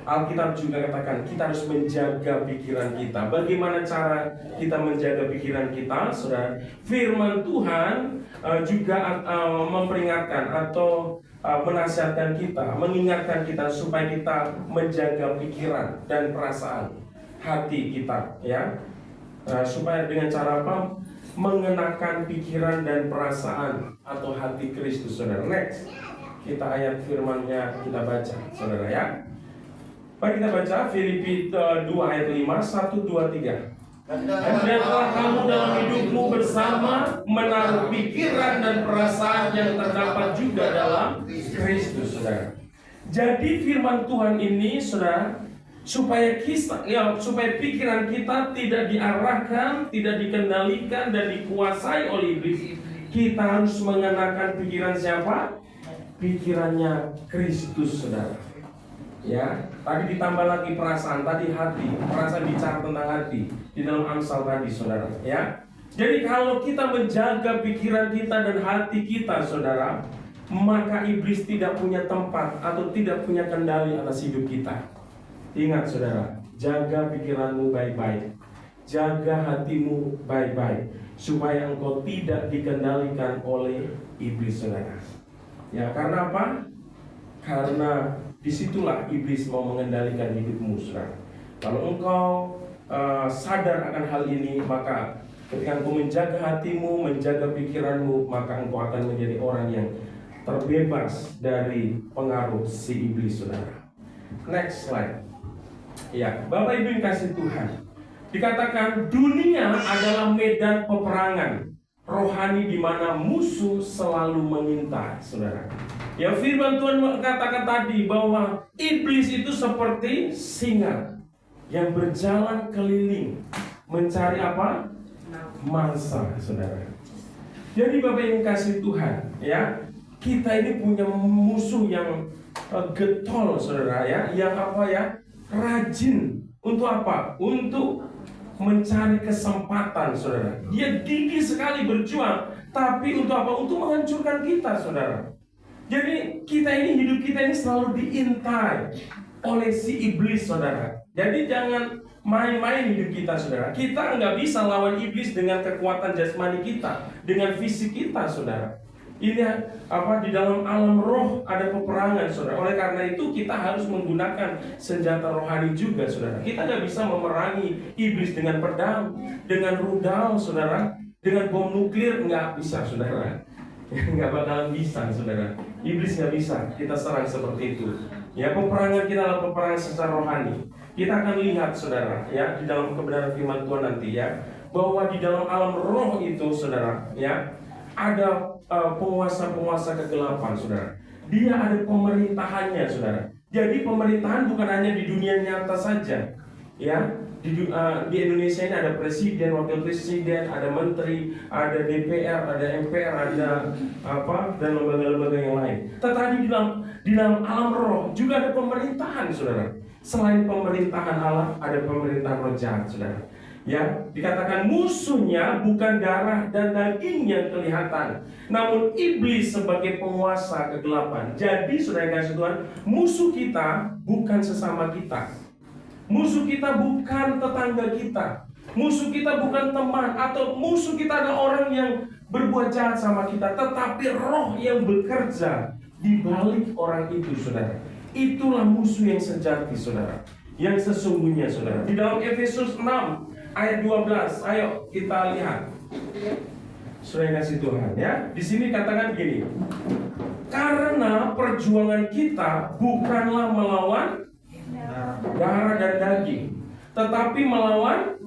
Alkitab juga katakan kita harus menjaga pikiran kita. Bagaimana cara kita menjaga pikiran kita, saudara? Firman Tuhan juga memperingatkan atau menasihatkan kita, mengingatkan kita supaya kita menjaga pikiran dan perasaan hati kita, ya. Supaya dengan cara apa? Mengenakan pikiran dan perasaan atau hati Kristus, saudara. Next, kita ayat firman-Nya kita baca, saudara, ya. Mari kita baca Filipi 2 ayat 5, 1, 2, 3. Hendaklah kamu dalam hidupmu bersama menaruh pikiran dan perasaan yang terdapat juga dalam Kristus, saudara. Jadi firman Tuhan ini, saudara, supaya pikiran kita tidak diarahkan, tidak dikendalikan dan dikuasai oleh iblis, kita harus mengenakan pikiran siapa? Pikirannya Kristus, saudara. Ya, tadi ditambah lagi perasaan, tadi hati, perasaan bicara tentang hati di dalam Amsal tadi, saudara. Ya, jadi kalau kita menjaga pikiran kita dan hati kita, saudara, maka iblis tidak punya tempat atau tidak punya kendali atas hidup kita. Ingat, saudara, jaga pikiranmu baik-baik, jaga hatimu baik-baik, supaya engkau tidak dikendalikan oleh iblis, saudara. Ya, karena apa? Karena disitulah iblis mau mengendalikan hidupmu, saudara. Kalau engkau sadar akan hal ini, maka ketika engkau menjaga hatimu, menjaga pikiranmu, maka engkau akan menjadi orang yang terbebas dari pengaruh si iblis, saudara. Next slide. Ya, Bapak Ibu yang kasih Tuhan, dikatakan dunia adalah medan peperangan rohani di mana musuh selalu mengintai, saudara. Ya, firman Tuhan katakan tadi bahwa iblis itu seperti singa yang berjalan keliling mencari apa? Mangsa, saudara. Jadi Bapak yang kasih Tuhan, ya, kita ini punya musuh yang getol, saudara, ya, yang apa ya? Rajin untuk apa? Untuk mencari kesempatan, saudara. Dia gigih sekali berjuang, tapi untuk apa? Untuk menghancurkan kita, saudara. Jadi hidup kita ini selalu diintai oleh si iblis, saudara. Jadi jangan main-main hidup kita, saudara. Kita nggak bisa lawan iblis dengan kekuatan jasmani kita, dengan fisik kita, saudara. Ini di dalam alam roh ada peperangan, saudara. Oleh karena itu kita harus menggunakan senjata rohani juga, saudara. Kita nggak bisa memerangi iblis dengan pedang, dengan rudal, saudara, dengan bom nuklir, nggak bisa, saudara. Nggak bakalan bisa, saudara. Iblis nggak bisa kita serang seperti itu. Ya, peperangan kita adalah peperangan secara rohani. Kita akan lihat, saudara, ya, di dalam kebenaran firman Tuhan nanti, ya, bahwa di dalam alam roh itu, saudara, ya, ada penguasa-penguasa kegelapan, saudara. Dia ada pemerintahannya, saudara. Jadi pemerintahan bukan hanya di dunia nyata saja, ya. Di Indonesia ini ada presiden, wakil presiden, ada menteri, ada DPR, ada MPR, ada dan lembaga-lembaga yang lain. Tetapi di dalam alam roh juga ada pemerintahan, saudara. Selain pemerintahan Allah, ada pemerintahan roh jahat, saudara. Ya, dikatakan musuhnya bukan darah dan daging yang kelihatan, namun iblis sebagai penguasa kegelapan. Jadi, saudara yang kasih Tuhan, musuh kita bukan sesama kita. Musuh kita bukan tetangga kita. Musuh kita bukan teman, atau musuh kita adalah orang yang berbuat jahat sama kita, tetapi roh yang bekerja di balik orang itu, saudara. Itulah musuh yang sejati, saudara, yang sesungguhnya, saudara. Di dalam Efesus 6 ayat 12, ayo kita lihat. Saudara yang kasih Tuhan, ya. Di sini katakan gini. Karena perjuangan kita bukanlah melawan darah dan daging, tetapi melawan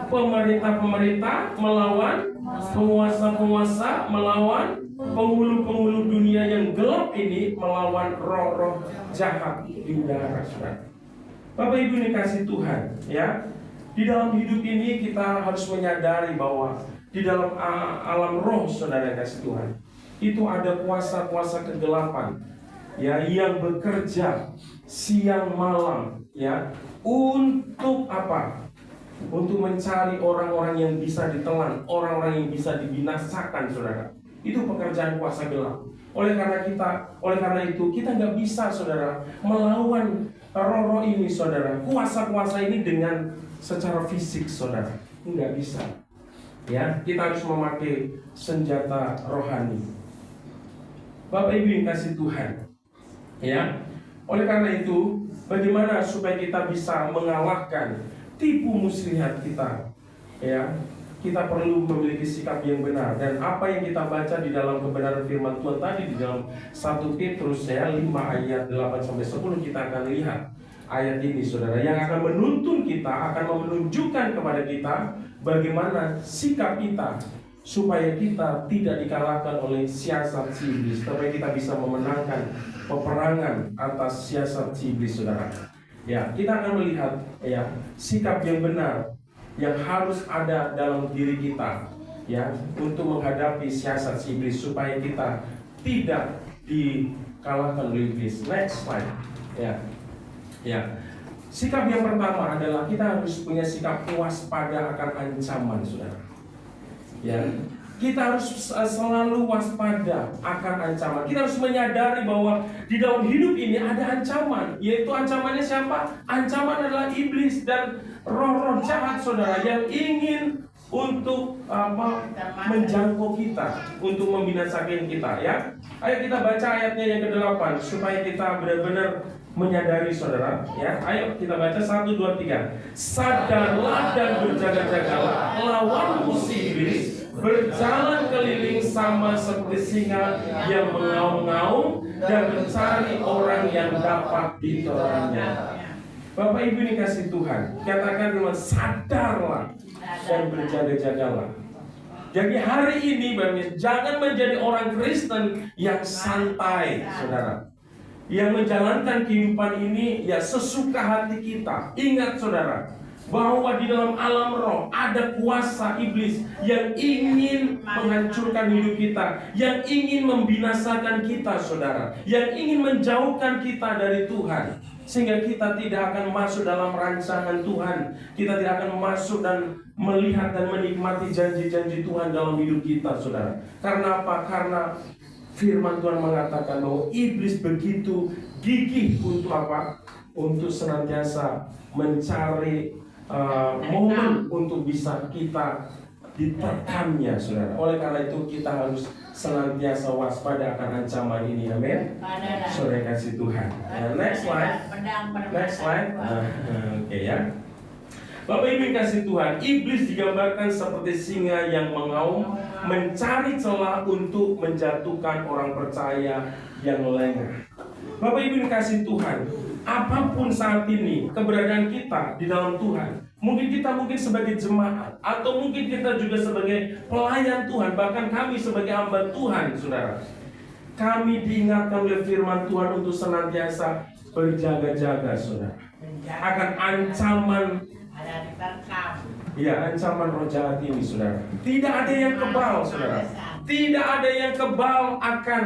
pemerintah-pemerintah, melawan penguasa-penguasa, melawan penghulu-penghulu dunia yang gelap ini, melawan roh-roh jahat di udara, saudara. Bapak Ibu yang kasih Tuhan, ya. Di dalam hidup ini kita harus menyadari bahwa di dalam alam roh, saudara yang kasih Tuhan, itu ada kuasa-kuasa kegelapan, ya, yang bekerja siang malam, ya, untuk apa? Untuk mencari orang-orang yang bisa ditelan, orang-orang yang bisa dibinasakan, saudara. Itu pekerjaan kuasa gelap. Oleh karena itu kita nggak bisa, saudara, melawan roh-roh ini, saudara. Kuasa-kuasa ini dengan secara fisik, saudara, nggak bisa. Ya, kita harus memakai senjata rohani. Bapak Ibu yang kasih Tuhan, ya. Oleh karena itu, bagaimana supaya kita bisa mengalahkan tipu muslihat kita? Ya, kita perlu memiliki sikap yang benar. Dan apa yang kita baca di dalam kebenaran firman Tuhan tadi di dalam 1 Petrus 5 ayat 8-10, kita akan lihat ayat ini, saudara, yang akan menuntun kita, akan menunjukkan kepada kita bagaimana sikap kita supaya kita tidak dikalahkan oleh siasat si iblis, supaya kita bisa memenangkan peperangan atas siasat si iblis, saudara. Ya, kita akan melihat, ya, sikap yang benar yang harus ada dalam diri kita, ya, untuk menghadapi siasat si iblis supaya kita tidak dikalahkan oleh iblis. Next slide. Ya. Ya. Sikap yang pertama adalah kita harus punya sikap waspada akan ancaman, saudara. Ya, kita harus selalu waspada akan ancaman. Kita harus menyadari bahwa di dalam hidup ini ada ancaman, yaitu ancamannya siapa? Ancaman adalah iblis dan roh-roh jahat, saudara, yang ingin untuk menjangkau kita, untuk membinasakan kita, ya. Ayo kita baca ayatnya yang ke-8 supaya kita benar-benar menyadari, saudara, ya. Ayo kita baca 1, 2, 3. Sadarlah dan berjaga-jagalah, lawan musuh iblis berjalan keliling sama seperti singa yang mengaum-ngaum dan mencari orang yang dapat ditelannya. Bapak Ibu ini kasih Tuhan, katakan dengan sadarlah dan berjaga-jagalah. Jadi hari ini, jangan menjadi orang Kristen yang santai, saudara, yang menjalankan kehidupan ini ya sesuka hati kita. Ingat, saudara, bahwa di dalam alam roh ada kuasa iblis yang ingin menghancurkan hidup kita, yang ingin membinasakan kita, saudara, yang ingin menjauhkan kita dari Tuhan, sehingga kita tidak akan masuk dalam rancangan Tuhan. Kita tidak akan masuk dan melihat dan menikmati janji-janji Tuhan dalam hidup kita, saudara. Karena apa? Karena Firman Tuhan mengatakan bahwa iblis begitu gigih untuk apa? Untuk senantiasa mencari momen untuk bisa kita diterkamnya, saudara. Oleh karena itu kita harus senantiasa waspada akan ancaman ini. Amin. Saudara kasih Tuhan. Next slide. Next slide. Oke ya. Bapak Ibu kasih Tuhan, iblis digambarkan seperti singa yang mengaum, mencari celah untuk menjatuhkan orang percaya yang lengah. Bapak Ibu kasih Tuhan, apapun saat ini keberadaan kita di dalam Tuhan, mungkin kita sebagai jemaat, atau mungkin kita juga sebagai pelayan Tuhan, bahkan kami sebagai hamba Tuhan, saudara. Kami diingatkan oleh firman Tuhan untuk senantiasa berjaga-jaga, saudara, akan ancaman, ya, ancaman roh jahat ini, saudara. Tidak ada yang kebal, saudara. Tidak ada yang kebal akan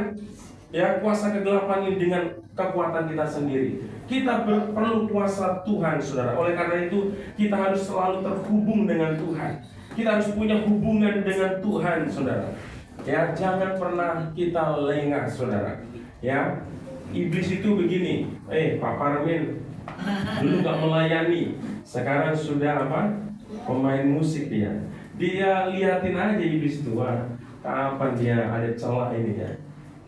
kuasa kegelapan ini dengan kekuatan kita sendiri. Kita perlu kuasa Tuhan, saudara. Oleh karena itu kita harus selalu terhubung dengan Tuhan. Kita harus punya hubungan dengan Tuhan, saudara. Ya, jangan pernah kita lengah, saudara. Ya, iblis itu begini. Pak Parmin dulu gak melayani, sekarang sudah apa? Pemain musik dia. Dia liatin aja iblis itu, kapan dia ada celah ini ya.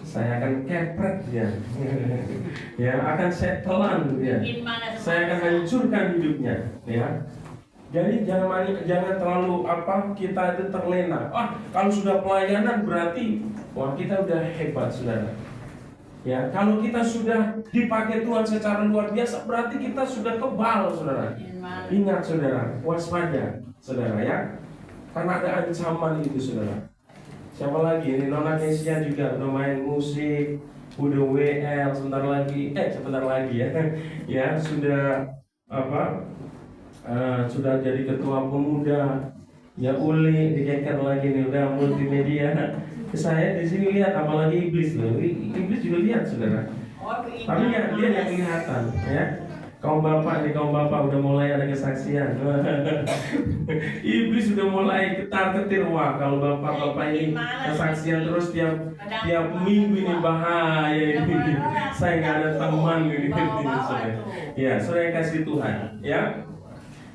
Saya akan kepret dia, ya, akan saya telan dia, saya akan hancurkan hidupnya, ya. Jadi jangan terlalu kita itu terlena. Kalau sudah pelayanan berarti kita udah hebat, saudara. Ya, kalau kita sudah dipakai Tuhan secara luar biasa berarti kita sudah kebal, saudara. Ingat, saudara, waspada, saudara, ya, karena ada ancaman itu, saudara. Siapa lagi? Ini Nona Nesia juga udah main musik, udah WL sebentar lagi ya, ya sudah sudah jadi ketua pemuda, ya Uli dikeker lagi nih, udah multimedia. Saya di sini lihat, apalagi iblis loh, iblis juga lihat, saudara. Tapi ya, dia yang kelihatan, ya. Kaum bapak udah mulai ada kesaksian. Iblis sudah mulai ketar-ketir, kalau bapak-bapak ini kesaksian terus tiap minggu ini bahaya ini. Saya nggak ada teman ini, ya, saya kasih Tuhan, ya.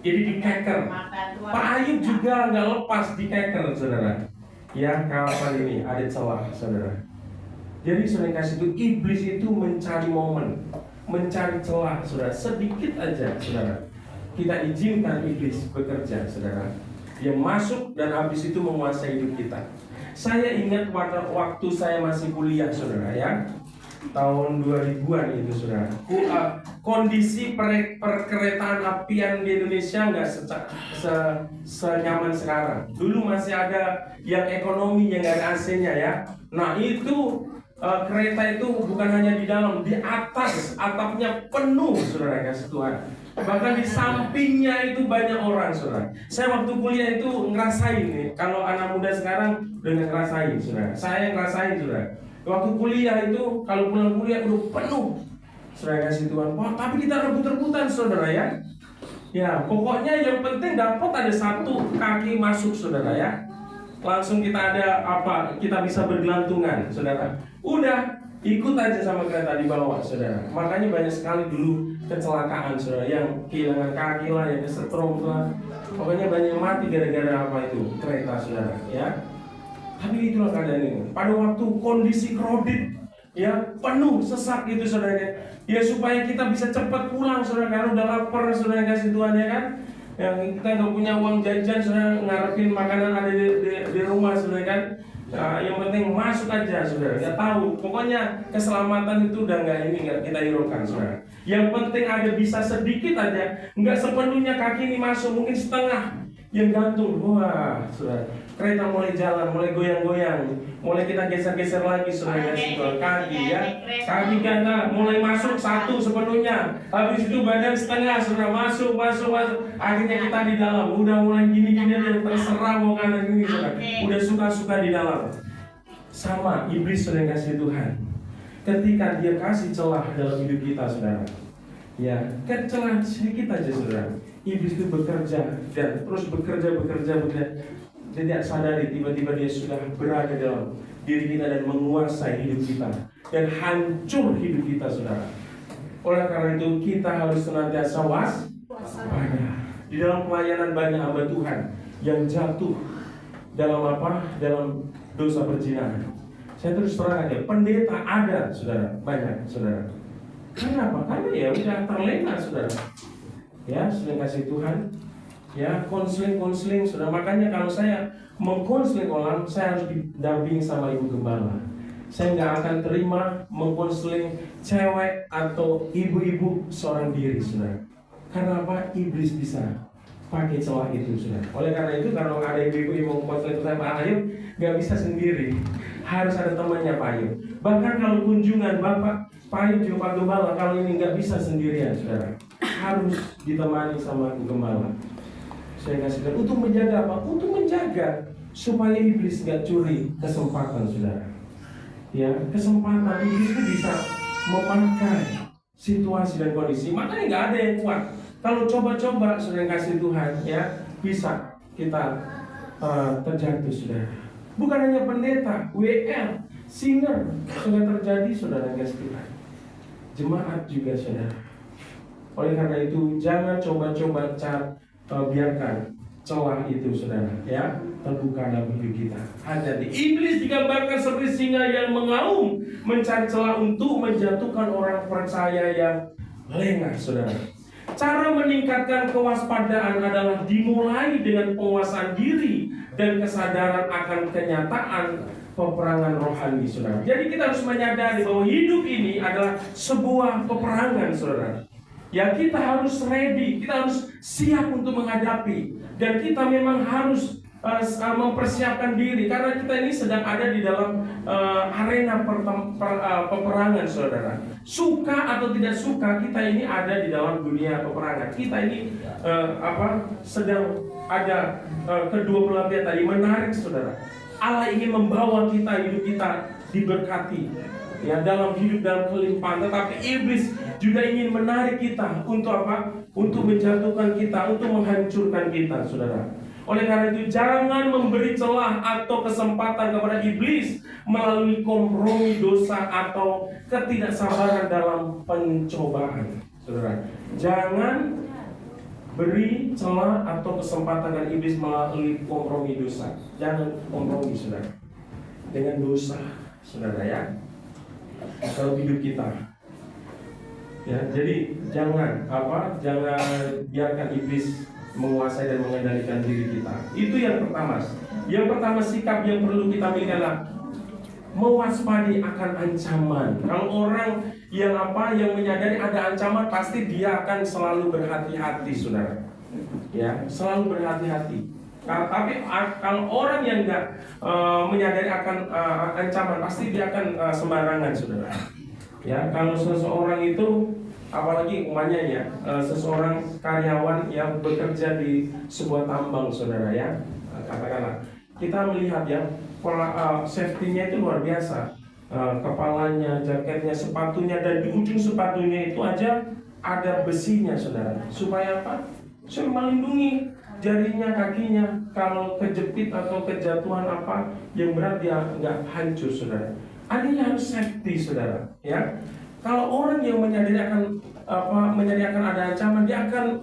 Jadi dikeker. Pak Ayub juga nggak lepas dikeker, saudara. Ya, kapan ini ada celah, saudara. Jadi saudara kasih itu, iblis itu mencari momen, mencari celah, saudara. Sedikit aja, saudara, kita izinkan iblis bekerja, saudara. Dia masuk dan habis itu menguasai hidup kita. Saya ingat waktu saya masih kuliah, saudara, ya, tahun 2000-an itu, saudara. Kondisi perkeretaan apian di Indonesia nggak senyaman sekarang. Dulu masih ada yang ekonomi yang nggak ada AC-nya, ya. Nah itu kereta itu bukan hanya di dalam, di atas atapnya penuh, saudara kasih Tuhan. Bahkan di sampingnya itu banyak orang, saudara. Saya waktu kuliah itu ngerasain nih. Kalau anak muda sekarang udah ngerasain, saudara. Saya ngerasain, saudara. Waktu kuliah itu kalau pulang kuliah udah penuh, saudara kasih Tuhan. Tapi kita rebut-rebutan, saudara, ya. Ya, pokoknya yang penting dapat ada satu kaki masuk, saudara, ya. Langsung kita ada kita bisa bergelantungan, saudara. Udah ikut aja sama kereta di bawah, saudara. Makanya banyak sekali dulu kecelakaan, saudara, yang kehilangan kaki lah, yang kesetrum lah. Pokoknya banyak yang mati gara-gara kereta, saudara, ya. Tapi itulah keadaan ini. Pada waktu kondisi kredit, ya, penuh sesak gitu, saudara. Ya, supaya kita bisa cepat pulang, saudara, karena udah lapar, saudara kasih Tuhan, ya kan. Yang kita nggak punya uang jajan, saudara, ngarepin makanan ada di rumah, saudara, kan. Nah, yang penting masuk aja, saudara. Nggak tahu, pokoknya keselamatan itu udah nggak kita hiraukan, saudara. Yang penting ada bisa sedikit aja, nggak sepenuhnya kaki ini masuk, mungkin setengah yang gantung. Wah, saudara, kereta mulai jalan, mulai goyang-goyang, mulai kita geser-geser lagi, saudara, kaki, ya, kaki kita mulai masuk satu sepenuhnya, habis itu badan setengah, saudara, masuk, akhirnya kita di dalam, udah mulai gini-gini aja, terserah mau kanan ini, saudara, udah suka-suka di dalam. Sama iblis, saudara kasih Tuhan, ketika dia kasih celah dalam hidup kita, saudara, ya, celah sedikit aja, saudara, iblis itu bekerja dan terus bekerja. Tidak sadari tiba-tiba dia sudah berada dalam diri kita dan menguasai hidup kita dan hancur hidup kita, saudara. Oleh karena itu kita harus senantiasa waspada. Di dalam pelayanan banyak hamba Tuhan yang jatuh dalam apa? Dalam dosa perzinahan. Saya terus terang aja, pendeta ada, saudara, banyak, saudara. Kenapa? Karena ya udah terlena, saudara. Ya, sering kasih Tuhan. Ya, konseling, saudara. Makanya kalau saya mengkonseling orang, saya harus didampingi sama ibu gembala. Saya nggak akan terima mengkonseling cewek atau ibu-ibu seorang diri, saudara. Karena apa? Iblis bisa pakai celah itu, saudara. Oleh karena itu, kalau ada ibu-ibu yang mau konseling saya, Pak Ayub, nggak bisa sendiri. Harus ada temannya Pak Ayub. Bahkan kalau kunjungan Bapak, Pak Ayub juga Pak Gembala, kalau ini nggak bisa sendirian, saudara. Harus ditemani sama gembala. Saya kasih tahu untuk menjaga apa? Untuk menjaga supaya iblis nggak curi kesempatan, saudara. Ya, kesempatan iblis itu bisa memakai situasi dan kondisi. Makanya nggak ada yang kuat. Kalau coba-coba saudara kasih Tuhan, ya bisa kita terjatuh, saudara. Bukan hanya pendeta, WL, singer sudah terjadi, saudara kasih Tuhan. Jemaat juga, saudara. Oleh karena itu jangan coba-coba biarkan celah itu, saudara, ya terbuka dalam hidup kita. Hati-hati. Iblis digambarkan seperti singa yang mengaum mencari celah untuk menjatuhkan orang percaya yang lengah, saudara. Cara meningkatkan kewaspadaan adalah dimulai dengan penguasaan diri dan kesadaran akan kenyataan peperangan rohani, saudara. Jadi kita harus menyadari bahwa hidup ini adalah sebuah peperangan, saudara. Ya, kita harus ready, kita harus siap untuk menghadapi, dan kita memang harus mempersiapkan diri karena kita ini sedang ada di dalam arena peperangan, saudara. Suka atau tidak suka, kita ini ada di dalam dunia peperangan. Kita ini sedang ada kedua belah pihak tadi menarik, saudara. Allah ingin membawa kita, hidup kita diberkati, ya, dalam hidup dalam kelimpahan. Tetapi iblis juga ingin menarik kita untuk apa? Untuk menjatuhkan kita, untuk menghancurkan kita, saudara. Oleh karena itu jangan memberi celah atau kesempatan kepada iblis melalui kompromi dosa atau ketidaksabaran dalam pencobaan, saudara. Jangan beri celah atau kesempatan kepada iblis melalui kompromi dosa. Jangan kompromi, saudara, dengan dosa, saudara, ya, dalam hidup kita. Ya, jadi jangan biarkan iblis menguasai dan mengendalikan diri kita. Itu yang pertama. Yang pertama, sikap yang perlu kita miliki adalah mewaspadi akan ancaman. Kalau orang yang menyadari ada ancaman, pasti dia akan selalu berhati-hati, saudara. Ya, selalu berhati-hati. Tapi kalau orang yang nggak menyadari akan ancaman, pasti dia akan sembarangan, saudara. Ya, kalau seseorang itu, apalagi umpamanya ya, seseorang karyawan yang bekerja di sebuah tambang, saudara, ya, katakanlah kita melihat ya, safety-nya itu luar biasa, kepalanya, jaketnya, sepatunya, dan di ujung sepatunya itu aja ada besinya, saudara, supaya apa? Supaya melindungi jarinya, kakinya, kalau kejepit atau kejatuhan apa yang berat dia nggak hancur, saudara. Artinya harus safety, saudara, ya. Kalau orang yang menyadari akan ada ancaman, dia akan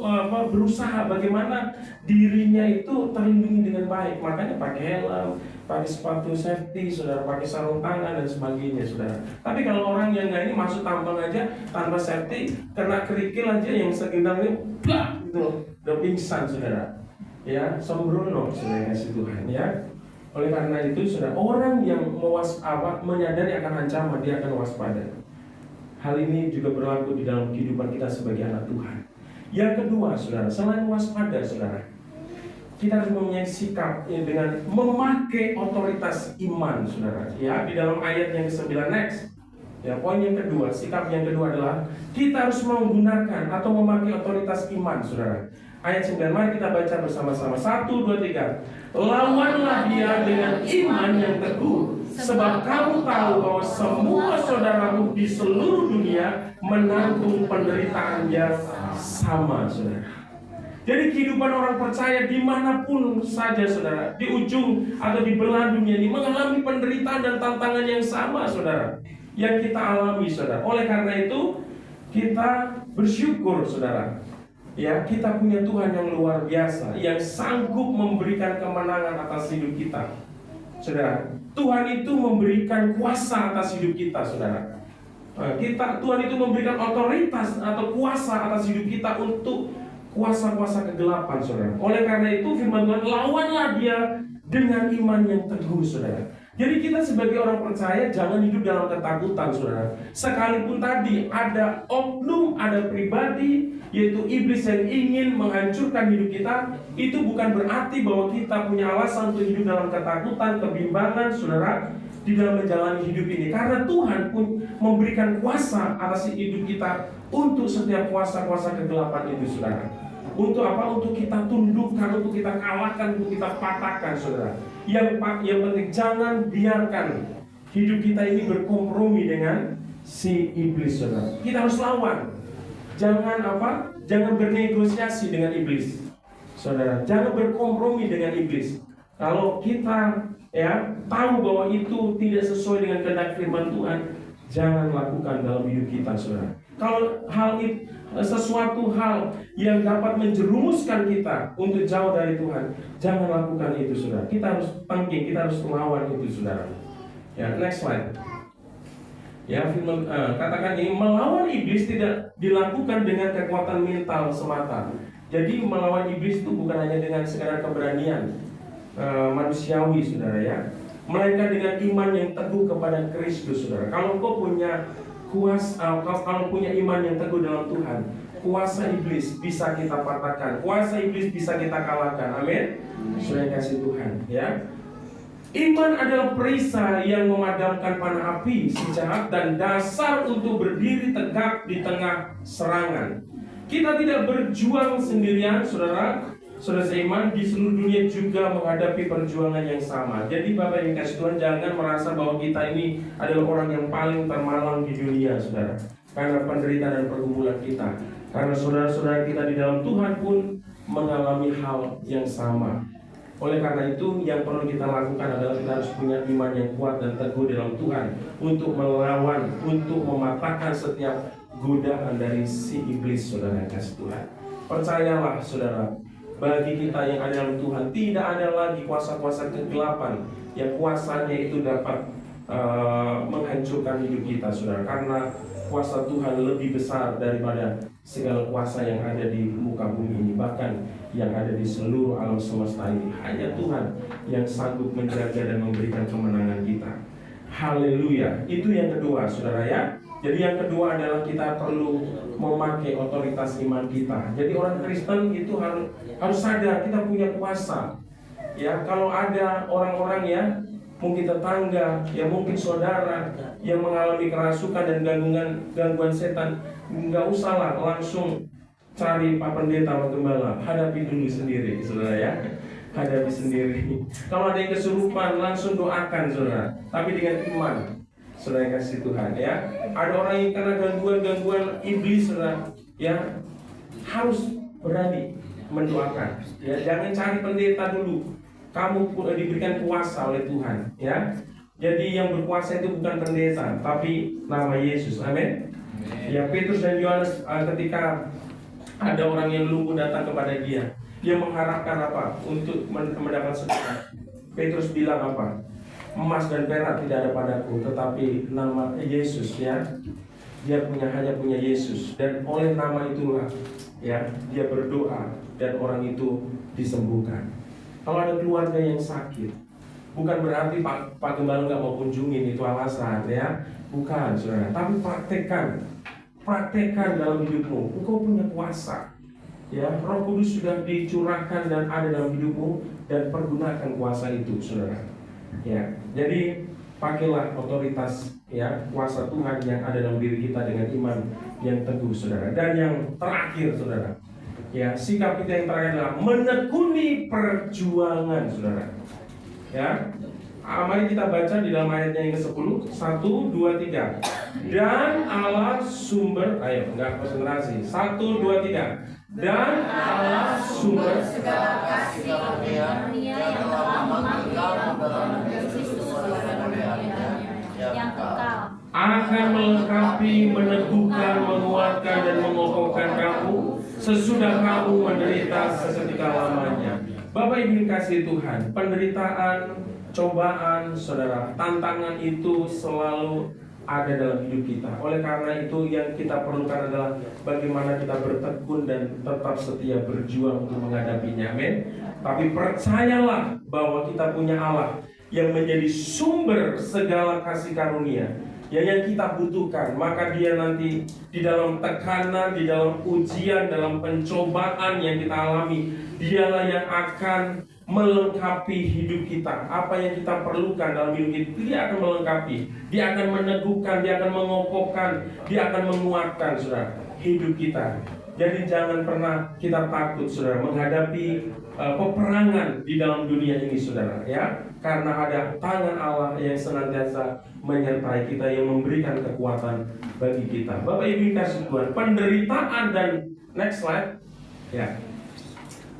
berusaha bagaimana dirinya itu terlindungi dengan baik. Makanya pakai helm, pakai sepatu safety, saudara, pakai sarung tangan dan sebagainya, saudara. Tapi kalau orang yang nggak ini masuk tambang aja tanpa safety, kena kerikil aja yang segenang ini, gitu, udah pingsan, saudara. Ya, sembrono, saudara, kasih Tuhan, ya. Oleh karena itu, saudara, orang yang menyadari akan ancaman, dia akan waspada. Hal ini juga berlaku di dalam kehidupan kita sebagai anak Tuhan. Yang kedua, saudara, selain waspada, saudara, kita harus mempunyai sikap dengan memakai otoritas iman, saudara. Ya, di dalam ayat yang ke-9 next. Ya, poin yang kedua, sikap yang kedua adalah kita harus menggunakan atau memakai otoritas iman, saudara. Ayat 9, mari kita baca bersama-sama. 1, 2, 3. Lawanlah dia dengan iman yang teguh, sebab kamu tahu bahwa semua saudaramu di seluruh dunia menanggung penderitaan yang sama, saudara. Jadi kehidupan orang percaya dimanapun saja saudara, di ujung atau di belahan dunia ini mengalami penderitaan dan tantangan yang sama saudara, yang kita alami saudara. Oleh karena itu kita bersyukur saudara, ya kita punya Tuhan yang luar biasa, yang sanggup memberikan kemenangan atas hidup kita saudara. Tuhan itu memberikan kuasa atas hidup kita saudara. Tuhan itu memberikan otoritas atau kuasa atas hidup kita untuk kuasa-kuasa kegelapan saudara. Oleh karena itu firman Tuhan, lawanlah dia dengan iman yang teguh saudara. Jadi kita sebagai orang percaya jangan hidup dalam ketakutan saudara. Sekalipun tadi ada oknum, ada pribadi, yaitu iblis yang ingin menghancurkan hidup kita, itu bukan berarti bahwa kita punya alasan untuk hidup dalam ketakutan, kebimbangan saudara, di dalam menjalani hidup ini. Karena Tuhan pun memberikan kuasa atas hidup kita untuk setiap kuasa-kuasa kegelapan itu saudara. Untuk apa? Untuk kita tundukkan, untuk kita kalahkan, untuk kita patahkan saudara. Yang penting jangan biarkan hidup kita ini berkompromi dengan si iblis saudara. Kita harus lawan. Jangan apa? Jangan bernegosiasi dengan iblis saudara. Jangan berkompromi dengan iblis. Kalau kita tahu bahwa itu tidak sesuai dengan kehendak firman Tuhan, jangan lakukan dalam hidup kita saudara. Kalau sesuatu hal yang dapat menjerumuskan kita untuk jauh dari Tuhan, jangan lakukan itu saudara. Kita harus tangking, kita harus melawan itu saudara. Ya, next slide. Ya, firman katakan ini, melawan iblis tidak dilakukan dengan kekuatan mental semata. Jadi melawan iblis itu bukan hanya dengan sekadar keberanian manusiawi saudara ya, melainkan dengan iman yang teguh kepada Kristus saudara. Kalau kau punya kalau punya iman yang teguh dalam Tuhan, kuasa iblis bisa kita patahkan, kuasa iblis bisa kita kalahkan. Amin. Saudara kasih Tuhan ya. Iman adalah perisai yang memadamkan panah api si jahat dan dasar untuk berdiri tegak di tengah serangan. Kita tidak berjuang sendirian saudara. Saudara seiman, di seluruh dunia juga menghadapi perjuangan yang sama. Jadi Bapak yang kasih Tuhan, jangan merasa bahwa kita ini adalah orang yang paling termalang di dunia saudara, karena penderitaan dan pergumulan kita. Karena saudara-saudara kita di dalam Tuhan pun mengalami hal yang sama. Oleh karena itu yang perlu kita lakukan adalah kita harus punya iman yang kuat dan teguh dalam Tuhan, untuk melawan, untuk mematahkan setiap godaan dari si iblis saudara yang kasih Tuhan. Percayalah saudara, bagi kita yang ada dalam Tuhan tidak ada lagi kuasa-kuasa kegelapan yang kuasanya itu dapat menghancurkan hidup kita saudara. Karena kuasa Tuhan lebih besar daripada segala kuasa yang ada di muka bumi ini, bahkan yang ada di seluruh alam semesta ini. Hanya Tuhan yang sanggup menjaga dan memberikan kemenangan kita. Haleluya. Itu yang kedua saudara ya. Jadi yang kedua adalah kita perlu memakai otoritas iman kita. Jadi orang Kristen itu harus sadar kita punya kuasa. Ya, kalau ada orang-orang ya, mungkin tetangga, ya mungkin saudara yang mengalami kerasukan dan gangguan setan, nggak usahlah langsung cari Pak Pendeta atau Gembala, hadapi dulu sendiri, saudara ya. Hadapi sendiri. Kalau ada yang kesurupan, langsung doakan saudara, tapi dengan iman. Saudara kasih Tuhan ya. Ada orang yang kena gangguan iblis saudara ya, harus berani mendoakan ya. Jangan cari pendeta dulu. Kamu diberikan kuasa oleh Tuhan ya. Jadi yang berkuasa itu bukan pendeta, tapi nama Yesus. Amin. Ya, Petrus dan Yohanes ketika ada orang yang lumpuh datang kepada dia mengharapkan apa? Untuk mendapat sedekah. Petrus bilang apa? Emas dan perak tidak ada padaku, tetapi nama Yesus ya. Dia hanya punya Yesus, dan oleh nama itulah ya dia berdoa dan orang itu disembuhkan. Kalau ada keluarga yang sakit, bukan berarti Pak Gembala nggak mau kunjungin, itu alasan ya. Bukan saudara, tapi praktekkan dalam hidupmu. Engkau punya kuasa ya, Roh Kudus sudah dicurahkan dan ada dalam hidupmu, dan pergunakan kuasa itu saudara. Ya, jadi pakailah otoritas ya, kuasa Tuhan yang ada dalam diri kita dengan iman yang teguh saudara. Dan yang terakhir saudara, ya sikap kita yang terakhir adalah menekuni perjuangan saudara. Ya, mari kita baca di dalam ayatnya yang ke-10. 1, 2, 3. Dan Allah sumber, ayo enggak konsentrasi. 1, 2, 3. dan Allah sumber segala kasih karunia yang telah memanggil kamu dalam Kristus kemuliaannya yang kekal, akan melengkapi, meneguhkan, menguatkan, dan mengokohkan kamu sesudah kamu menderita seketika lamanya. Bapak Ibu kasih Tuhan, penderitaan, cobaan, saudara, tantangan itu selalu ada dalam hidup kita. Oleh karena itu yang kita perlukan adalah bagaimana kita bertekun dan tetap setia berjuang untuk menghadapinya. Amin. Tapi percayalah bahwa kita punya Allah yang menjadi sumber segala kasih karunia yang kita butuhkan. Maka dia nanti di dalam tekanan, di dalam ujian, dalam pencobaan yang kita alami, dialah yang akan melengkapi hidup kita. Apa yang kita perlukan dalam hidup kita, dia akan melengkapi. Dia akan meneguhkan, dia akan mengokohkan, dia akan menguatkan, saudara, hidup kita. Jadi jangan pernah kita takut, saudara, menghadapi peperangan di dalam dunia ini, saudara, ya. Karena ada tangan Allah yang senantiasa menyertai kita, yang memberikan kekuatan bagi kita. Bapak Ibu kasih Tuhan, penderitaan dan next slide, ya.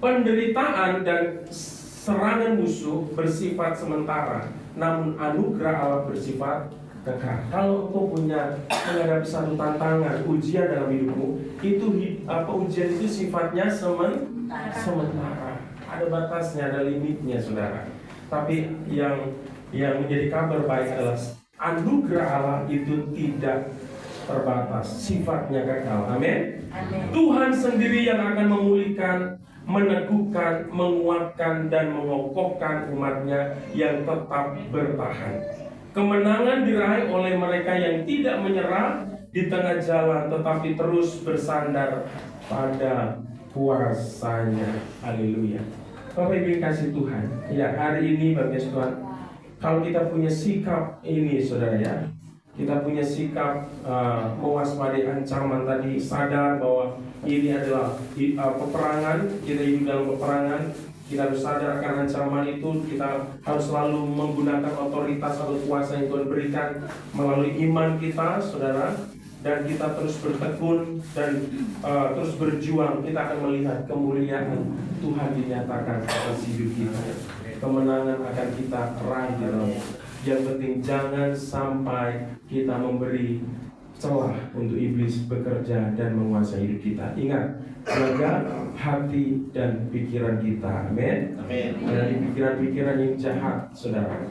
Penderitaan dan serangan musuh bersifat sementara, namun anugerah Allah bersifat kekal. Kalau engkau menghadapi satu tantangan, ujian dalam hidupmu, itu ujian itu sifatnya sementara. Ada batasnya, ada limitnya, saudara. Tapi yang menjadi kabar baik adalah anugerah Allah itu tidak terbatas, sifatnya kekal. Amin. Tuhan sendiri yang akan memulihkan, meneguhkan, menguatkan, dan mengokohkan umatnya yang tetap bertahan. Kemenangan diraih oleh mereka yang tidak menyerah di tengah jalan, tetapi terus bersandar pada kuasanya. Haleluya. Bapak Ibu kasih Tuhan, ya, hari ini Bapak Yesus Tuhan, kalau kita punya sikap ini, saudara, ya, kita punya sikap mewaspadai ancaman tadi, sadar bahwa ini adalah peperangan, kita hidup dalam peperangan, kita harus sadar akan ancaman itu, kita harus selalu menggunakan otoritas atau kuasa yang Tuhan berikan melalui iman kita, saudara, dan kita terus bertekun dan terus berjuang. Kita akan melihat kemuliaan Tuhan dinyatakan atas hidup kita. Kemenangan akan kita raih dalam. Yang penting jangan sampai kita memberi celah untuk iblis bekerja dan menguasai hidup kita. Ingat, jaga hati dan pikiran kita. Amin. Dari pikiran-pikiran yang jahat, saudara,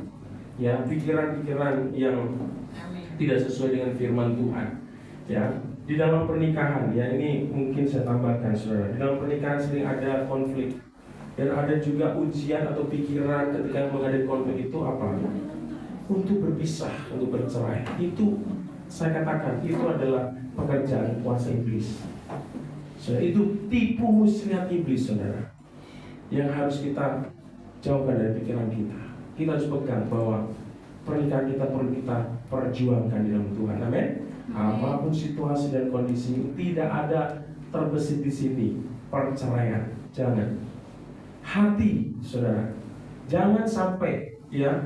ya, pikiran-pikiran yang tidak sesuai dengan firman Tuhan. Ya, di dalam pernikahan, ya, ini mungkin saya tambahkan, saudara, di dalam pernikahan sering ada konflik dan ada juga ujian atau pikiran ketika menghadapi konflik itu apa? Untuk berpisah, untuk bercerai. Itu saya katakan itu adalah pekerjaan kuasa iblis. Saudara, itu tipu muslihat iblis, saudara, yang harus kita jauhkan dari pikiran kita. Kita harus pegang bahwa pernikahan kita perlu kita perjuangkan di dalam Tuhan. Amin. Apapun situasi dan kondisi, tidak ada terbesit di sini perceraian. Jangan. Hati, saudara, jangan sampai, ya,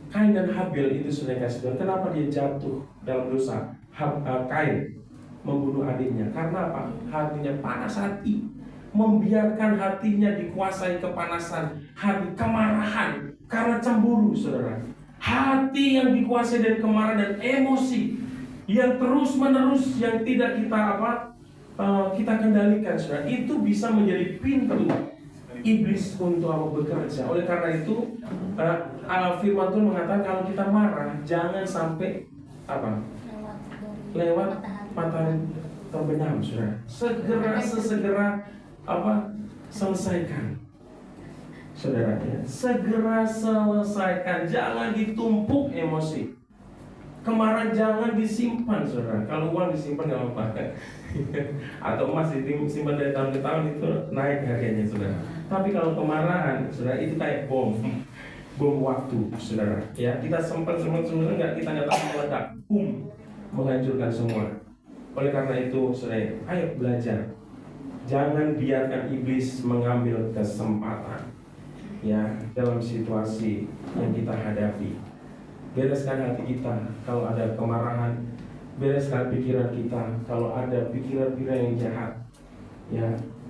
Kain dan Habil itu sudah kasih Tuhan. Kenapa dia jatuh dalam dosa? Kain membunuh adiknya. Karena apa? Hatinya panas hati, membiarkan hatinya dikuasai kepanasan hati, kemarahan karena cemburu, saudara. Hati yang dikuasai dari kemarahan dan emosi yang terus menerus, yang tidak kita kendalikan, saudara, itu bisa menjadi pintu iblis untuk bekerja. Oleh karena itu, firman Tuhan mengatakan kalau kita marah jangan sampai lewat matahari terbenam, saudara. Sesegera selesaikan, saudara, ya. Segera selesaikan, jangan ditumpuk emosi. Kemarahan jangan disimpan, saudara. Kalau uang disimpan nggak apa-apa, atau emas disimpan dari tahun ke tahun itu naik harganya, saudara. Tapi kalau kemarahan, saudara, itu kayak bom waktu, saudara. Ya, kita sempat nggak, kita nggak tahu meledak, menghancurkan semua. Oleh karena itu, saudara, ayo belajar. Jangan biarkan iblis mengambil kesempatan, ya, dalam situasi yang kita hadapi. Bereskan hati kita. Kalau ada kemarahan, bereskan pikiran kita. Kalau ada pikiran-pikiran yang jahat,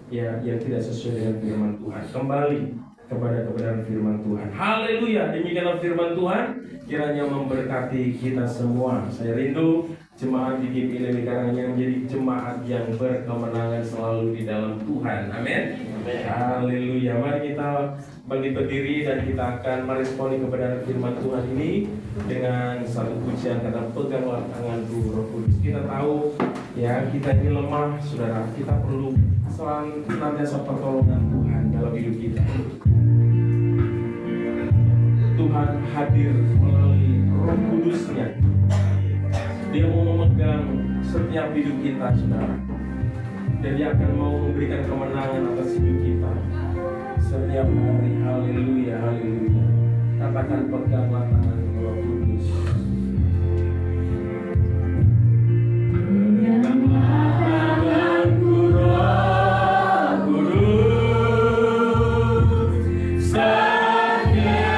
yang tidak sesuai dengan firman Tuhan, kembali kepada kebenaran firman Tuhan. Haleluya. Demikianlah firman Tuhan, kiranya memberkati kita semua. Saya rindu jemaat di GPI Karanganyar menjadi jemaat yang berkemenangan selalu di dalam Tuhan. Amin. Haleluya. Mari kita bangkit berdiri dan kita akan meresponi kebenaran firman Tuhan ini dengan satu pujian, kata peganglah tanganku Roh Kudus. Kita tahu ya, kita ini lemah, saudara. Kita perlu senantiasa pertolongan Tuhan dalam hidup kita. Tuhan hadir melalui Roh Kudus-Nya. Dia mau memegang setiap hidup kita, saudara. Dan Dia akan mau memberikan kemenangan atas hidup kita setiap hari. Haleluya, haleluya. Katakan, peganglah tangan Roh Kudus. Peganglah tanganku Roh Kudus, setiap hari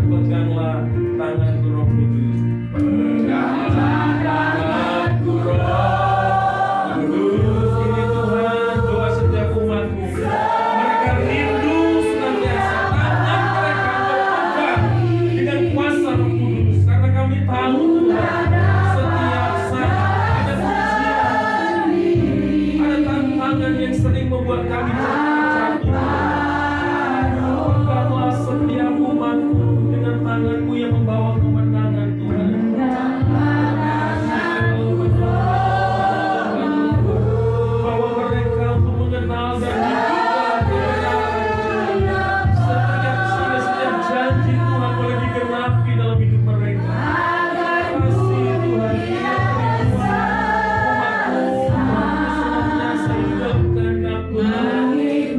ku tak dapat jalan sendiri tanpa Langit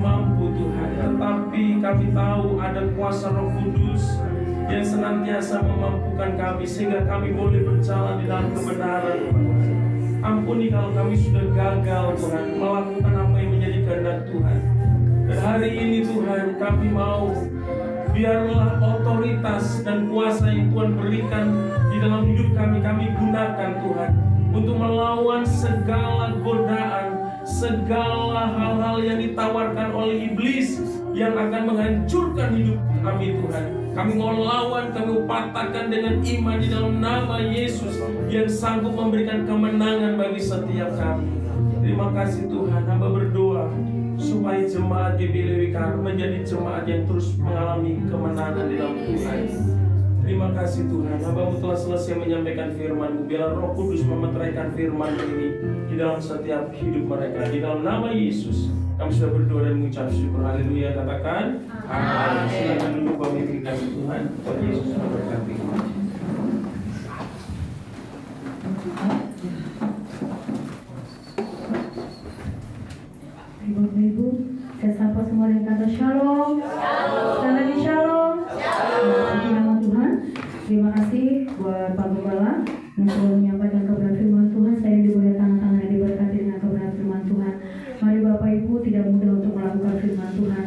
mampu Tuhan, tetapi kami tahu ada kuasa Roh Kudus yang senantiasa memampukan kami sehingga kami boleh berjalan di dalam kebenaran Tuhan. Ampuni kalau kami sudah gagal Tuhan melakukan apa yang menjadi kehendak Tuhan. Dan hari ini Tuhan kami mau biarlah otoritas dan kuasa yang Tuhan berikan di dalam hidup kami gunakan Tuhan untuk melawan segala godaan, segala hal-hal yang ditawarkan oleh iblis yang akan menghancurkan hidup kami Tuhan. Kami mau lawan, kami mau patahkan dengan iman di dalam nama Yesus yang sanggup memberikan kemenangan bagi setiap kami. Terima kasih Tuhan, hamba berdoa supaya jemaat GBI Lewikar menjadi jemaat yang terus mengalami kemenangan di dalam Tuhan. Terima kasih Tuhan, hamba telah selesai menyampaikan firman-Mu. Biarlah Roh Kudus memeteraikan firman ini di dalam setiap hidup mereka. Di dalam nama Yesus kami sudah berdoa dan mengucap syukur. Haleluya, katakan amin. Silakan duduk pemimpin kasih Tuhan. Tuhan Yesus memberkati. Ibu-ibu, saya sapa semua dengan kata shalom. Sekali lagi shalom. Puji nama Tuhan. Terima kasih buat Pak Gembala yang telah menyampaikan kebenaran firman Tuhan. Saya diberi tangan-tangan yang diberkati dengan kebenaran firman Tuhan. Mari Bapak Ibu, tidak mudah untuk melakukan firman Tuhan.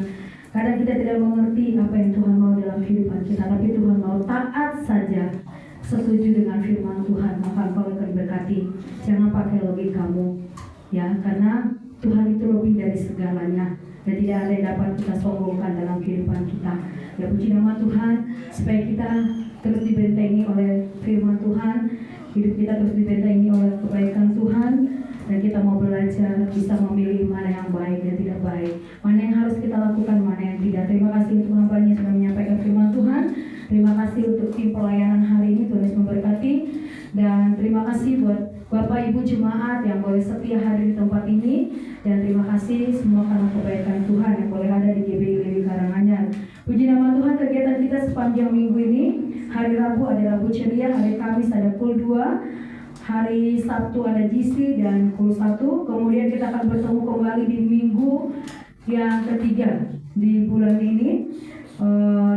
Kadang kita tidak mengerti apa yang Tuhan mau dalam kehidupan kita, tapi Tuhan mau taat saja setuju dengan firman Tuhan, maka engkau akan diberkati. Jangan pakai logikamu, ya, karena Tuhan itu lebih dari segalanya dan tidak ada yang dapat kita sombongkan dalam kehidupan kita. Ya, puji nama Tuhan, supaya kita terus dibentengi oleh firman Tuhan, hidup kita terus dibentengi oleh kebaikan Tuhan, dan kita mau belajar bisa memilih mana yang baik dan tidak baik, mana yang harus kita lakukan, mana yang tidak. Terima kasih untuk hambanya yang sudah menyampaikan firman Tuhan. Terima kasih untuk tim pelayanan hari ini, Tuhan Yesus memberkati. Dan terima kasih buat Bapak Ibu jemaat yang boleh setia hadir di tempat ini. Dan terima kasih semua karena kebaikan Tuhan yang boleh ada di GBI Lewi Karanganyar. Puji nama Tuhan, kegiatan kita sepanjang minggu ini. Hari Rabu ada Rabu Ceria, hari Kamis ada Kul 2, hari Sabtu ada GC dan Kul 1. Kemudian kita akan bertemu kembali di minggu yang ketiga di bulan ini.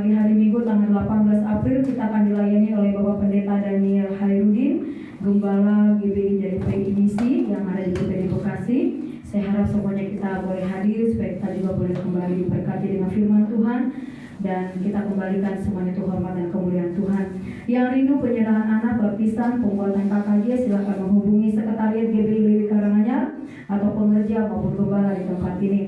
Di hari Minggu tanggal 18 April kita akan dilayani oleh Bapak Pendeta Daniel Hairudin, Gembala GBI dari PGI Misi yang ada di GBI Bekasi. Saya harap semuanya kita boleh hadir supaya kita juga boleh kembali diberkati dengan firman Tuhan dan kita kembalikan semuanya itu hormat dan kemuliaan Tuhan. Yang rindu penyerahan anak, baptisan, pembuatan KKJ, silakan menghubungi sekretariat GBI Lewi Karanganyar atau pengerja maupun gembala di tempat ini.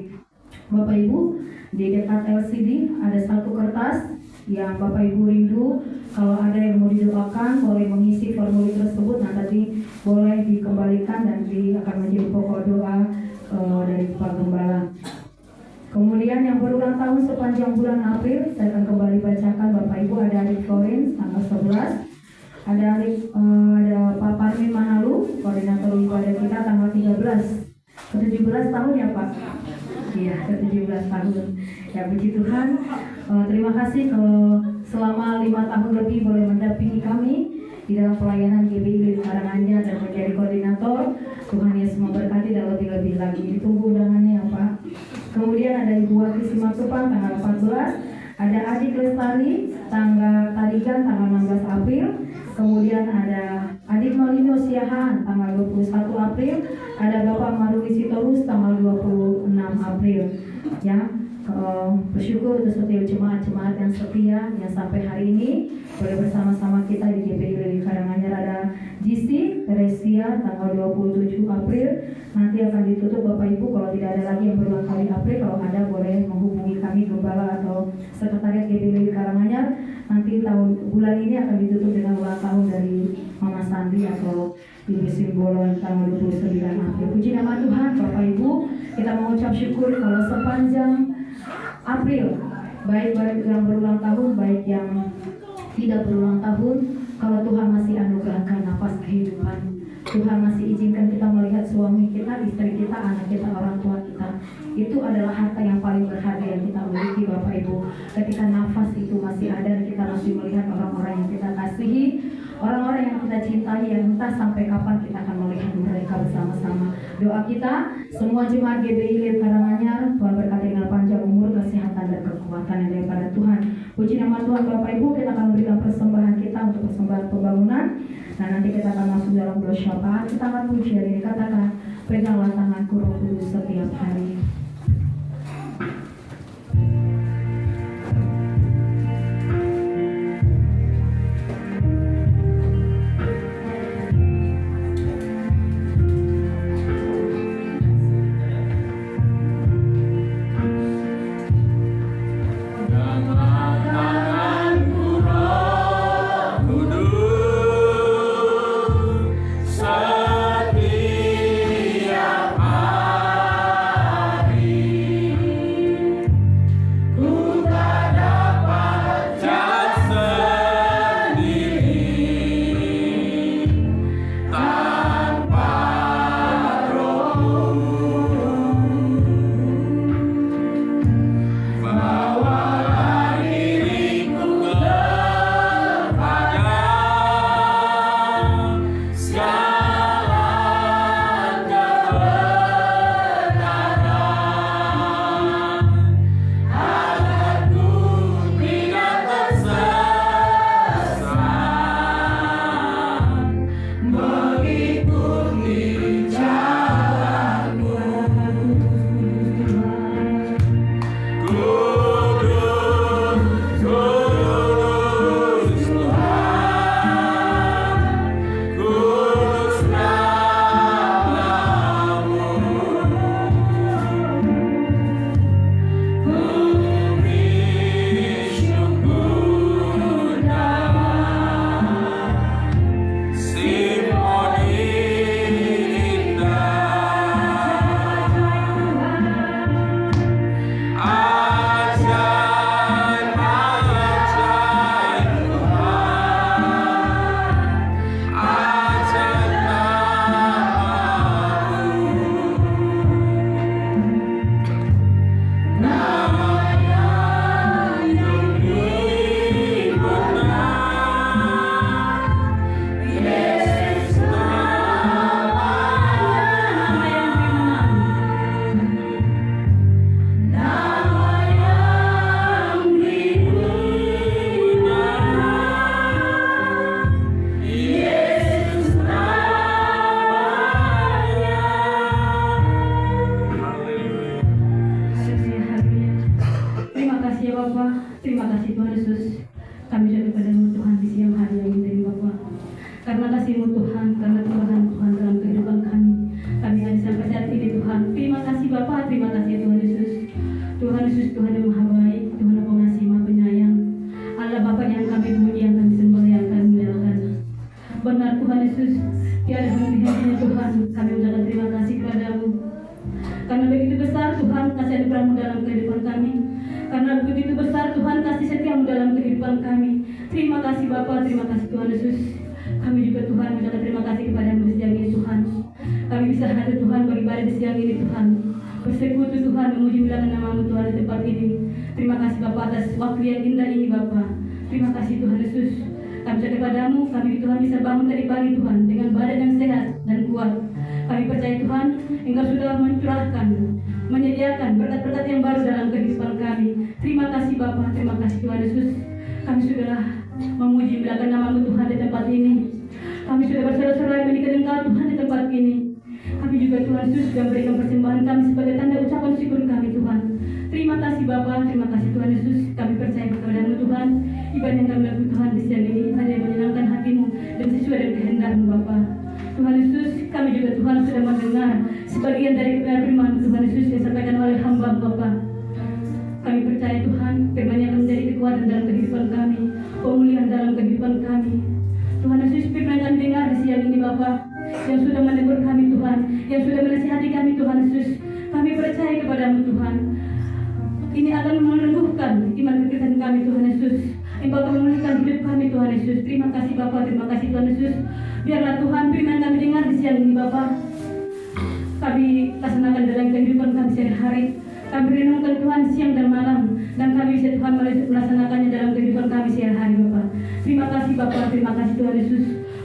Bapak Ibu, di dekat LCD ada satu kertas yang Bapak Ibu rindu. Kalau ada yang mau didoakan boleh mengisi formulir tersebut. Nah, tadi boleh dikembalikan dan akan menjadi pokok doa dari Pak Gembala. Kemudian yang berulang tahun sepanjang bulan April, saya akan kembali bacakan. Bapak Ibu, ada adik Florin tanggal 11, ada Pak Parmin Manalu, koordinator ibadah kita tanggal 13. Ke-17 tahun ya Pak? Iya, ke-17 tahun. Ya, puji Tuhan. Terima kasih kalau selama 5 tahun lebih boleh mendampingi kami di dalam pelayanan GBI Lewi Karanganyar dan menjadi koordinator. Tuhan Yesus memberkati dan lebih-lebih lagi. Ditunggu undangannya ya Pak. Kemudian ada Ibu Wati Simatupang tanggal 14, ada Adik Lestari Tarigan tanggal 16 April. Kemudian ada Adik Malino Siahaan tanggal 21 April, ada Bapak Maruli Sitorus tanggal 26 April. Ya, bersyukur untuk setiap jemaat-jemaat yang setia yang sampai hari ini boleh bersama-sama kita di GBI Lewi Karanganyar. Ada GC Teresia tanggal 27 April, nanti akan ditutup Bapak Ibu kalau tidak ada lagi yang berulang kali April. Kalau ada boleh menghubungi kami Gembala atau Sekretariat GBI Lewi Karanganyar. Nanti bulan ini akan ditutup dengan ulang tahun dari Mama Sandri atau Ibu Simbolon tanggal 29 April. Puji nama Tuhan. Bapak Ibu, kita mengucap syukur kalau sepanjang April, baik yang berulang tahun, baik yang tidak berulang tahun, kalau Tuhan masih anugerahkan nafas kehidupan, Tuhan masih izinkan kita melihat suami kita, istri kita, anak kita, orang tua kita. Itu adalah harta yang paling berharga yang kita miliki Bapak Ibu. Ketika nafas itu masih ada dan kita masih melihat orang-orang yang kita kasihi, orang-orang yang kita cinta kita yang entah sampai kapan kita akan melihat mereka bersama-sama. Doa kita, semua jemaat GBI Lihat Karanganyar, Tuhan berkati dengan panjang umur, kesehatan dan kekuatan yang daripada Tuhan. Puji nama Tuhan. Bapak Ibu, kita akan memberikan persembahan kita untuk persembahan pembangunan. Nah, nanti kita akan masuk dalam doa syafaat. Kita akan puji hari ini, katakan, peganglah tanganku Roh Kudus setiap hari.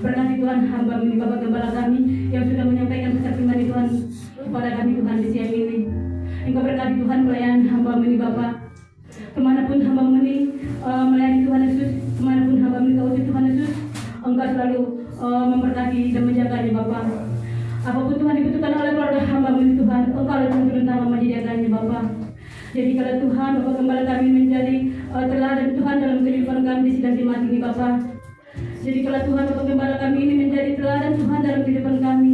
Berkati Tuhan hamba ini Bapak Gembala kami yang sudah menyampaikan pesan firman Tuhan kepada kami Tuhan di siang ini. Engkau berkati Tuhan pelayanan hamba ini Bapak. Kemanapun hamba ini melayani Tuhan Yesus, kemanapun hamba ini kau Tuhan Yesus, Engkau selalu memberkati dan menjaganya Bapak. Apapun Tuhan dibutuhkan oleh keluarga hamba ini Tuhan, Engkau adalah Tuhan turun tangan menjaganya Bapak. Jadi kalau Tuhan Bapak Gembala kami menjadi teladan Tuhan dalam kehidupan kami di sidang jemaat ini Bapak. Jadi kalau Tuhan Bapak Gembala kami ini menjadi teladan Tuhan dalam kehidupan kami.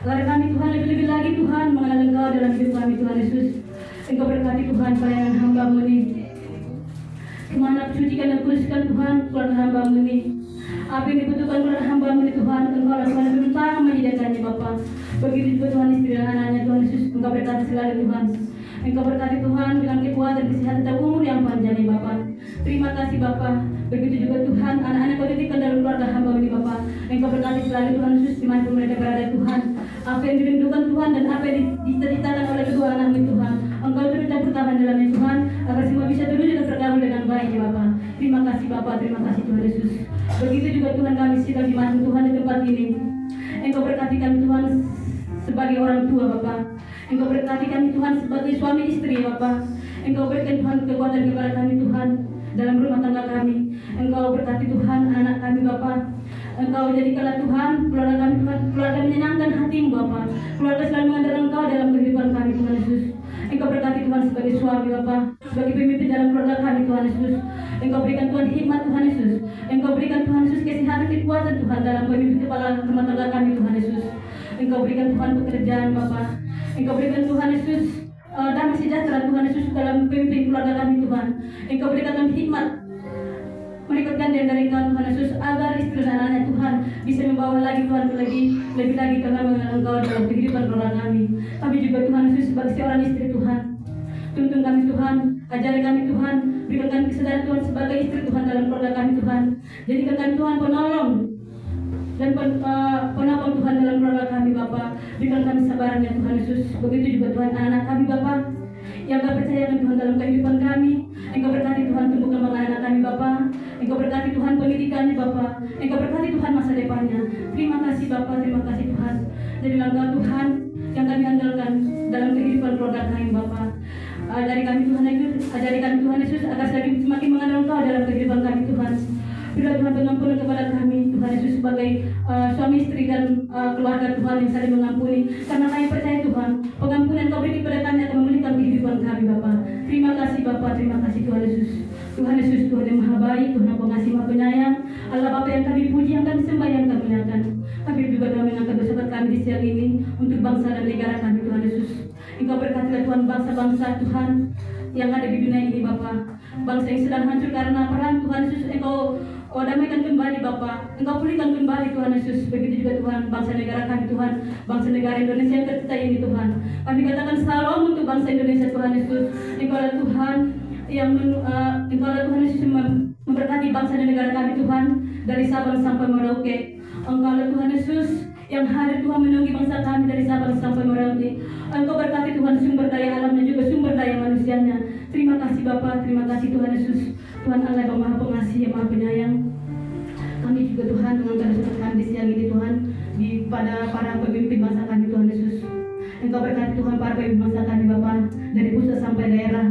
Agar kami Tuhan lebih-lebih lagi Tuhan mengenal Engkau dalam hidup kami Tuhan Yesus. Engkau berkati Tuhan pelayanan hamba-Mu ini. Kemana sucikan dan kuduskan Tuhan keluarga hamba-Mu ini. Apa yang dibutuhkan keluarga hamba-Mu ini Tuhan, Engkau lah Tuhan yang beruntang menyediakannya Bapak. Begitu juga Tuhan istri dan anaknya Tuhan Yesus, Engkau berkati selalu Tuhan. Engkau berkati Tuhan dengan kekuatan, kesehatan dan umur yang panjang ya Bapak. Terima kasih Bapak. Begitu juga Tuhan, anak-anak kau titipkan dalam keluarga hamba ini Bapak. Engkau berkati selalu Tuhan Yesus dimanapun mereka berada Tuhan. Apa yang dirindukan Tuhan dan apa yang dicita-citakan oleh kedua anak-Mu Tuhan, Engkau turut campur tangan dalamnya Tuhan, agar semua bisa terwujud dan tergaul dengan baik ya Bapak. Terima kasih Bapak, terima kasih Tuhan Yesus. Begitu juga Tuhan kami sidang jemaat Tuhan di tempat ini. Engkau berkati kami Tuhan sebagai orang tua Bapak. Engkau berkati kami Tuhan sebagai suami istri Bapak. Engkau berikan Tuhan kekuatan kepada kami Tuhan dalam rumah tangga kami. Engkau berkati Tuhan anak kami Bapak. Engkau jadikanlah Tuhan keluarga kami Tuhan, keluarga menyenangkan hati-Mu Bapak. Keluarga selalu mengandalkan Engkau dalam kehidupan kami Tuhan Yesus. Engkau berkati Tuhan sebagai suami Bapak, sebagai pemimpin dalam keluarga kami Tuhan Yesus. Engkau berikan Tuhan hikmat Tuhan Yesus. Engkau berikan Tuhan Yesus kesehatan kekuatan Tuhan dalam pemimpin kepala rumah tangga kami Tuhan Yesus. Engkau berikan Tuhan pekerjaan Bapak. Engkau berikan Tuhan Yesus damai sejahtera Tuhan Yesus dalam pemimpin keluarga kami Tuhan. Engkau berikan Tuhan hikmat mereka gandeng dari Engkau Tuhan Yesus, agar istri dan anaknya Tuhan bisa membawa lagi Tuhan lebih lagi Tuhan mengenal Engkau dalam kehidupan keluarga kami. Kami juga Tuhan Yesus sebagai seorang istri Tuhan, tuntun kami Tuhan, ajari kami Tuhan, berikan kami kesadaran Tuhan sebagai istri Tuhan dalam keluarga kami Tuhan. Jadikan kami Tuhan penolong dan penopang Tuhan dalam keluarga kami Bapa. Berikan kami sabarannya Tuhan Yesus. Begitu juga Tuhan anak kami Bapa yang kau percayakan Tuhan dalam kehidupan kami. Engkau berkati Tuhan tumbuh kembang anak kami Bapa. Engkau berkati Tuhan pendidikannya Bapa. Engkau berkati Tuhan masa depannya. Terima kasih Bapa, terima kasih Tuhan. Jadilah Engkau Tuhan yang kami andalkan dalam kehidupan keluarga kami Bapa. Ajari kami Tuhan Yesus, ajari kami Tuhan Yesus agar semakin mengenal Engkau dalam kehidupan kami Tuhan. Berilah Tuhan pengampunan kepada kami Tuhan Yesus sebagai suami istri dan keluarga Tuhan yang saling mengampuni. Karena kami percaya Tuhan, pengampunan Kau beri kepada kami akan memulihkan kehidupan kami Bapa. Terima kasih Bapa, terima kasih Tuhan Yesus. Tuhan Yesus Tuhan yang Maha Baik, Tuhan yang Pengasih Maha Penyayang, Allah Bapa yang kami puji, yang kami sembah, yang kami muliakan. Kami juga telah mengangkat dosa kami di siang ini untuk bangsa dan negara kami Tuhan Yesus. Engkau berkatilah Tuhan bangsa-bangsa Tuhan yang ada di dunia ini Bapa. Bangsa yang sedang hancur karena perang Tuhan Yesus, Engkau damaikan kembali Bapa. Engkau pulihkan kembali Tuhan Yesus. Begitu juga Tuhan bangsa negara kami Tuhan, bangsa negara Indonesia yang tercinta ini Tuhan. Kami katakan salam untuk bangsa Indonesia Tuhan Yesus. Engkau adalah Tuhan yang Engkau adalah Tuhan Yesus yang memberkati bangsa dan negara kami Tuhan dari Sabang sampai Merauke. Engkau adalah Tuhan Yesus yang hadir Tuhan menaungi bangsa kami dari Sabang sampai Merauke. Engkau berkati Tuhan sumber daya alamnya juga sumber daya manusianya. Terima kasih Bapa, terima kasih Tuhan Yesus. Tuhan Allah yang Maha Pengasih, yang Maha Penyayang. Kami juga Tuhan mengangkat dosa kami di siang ini Tuhan pada para pemimpin bangsa kami Tuhan Yesus. Engkau berkati Tuhan para pemimpin bangsa kami Bapa dari pusat sampai daerah.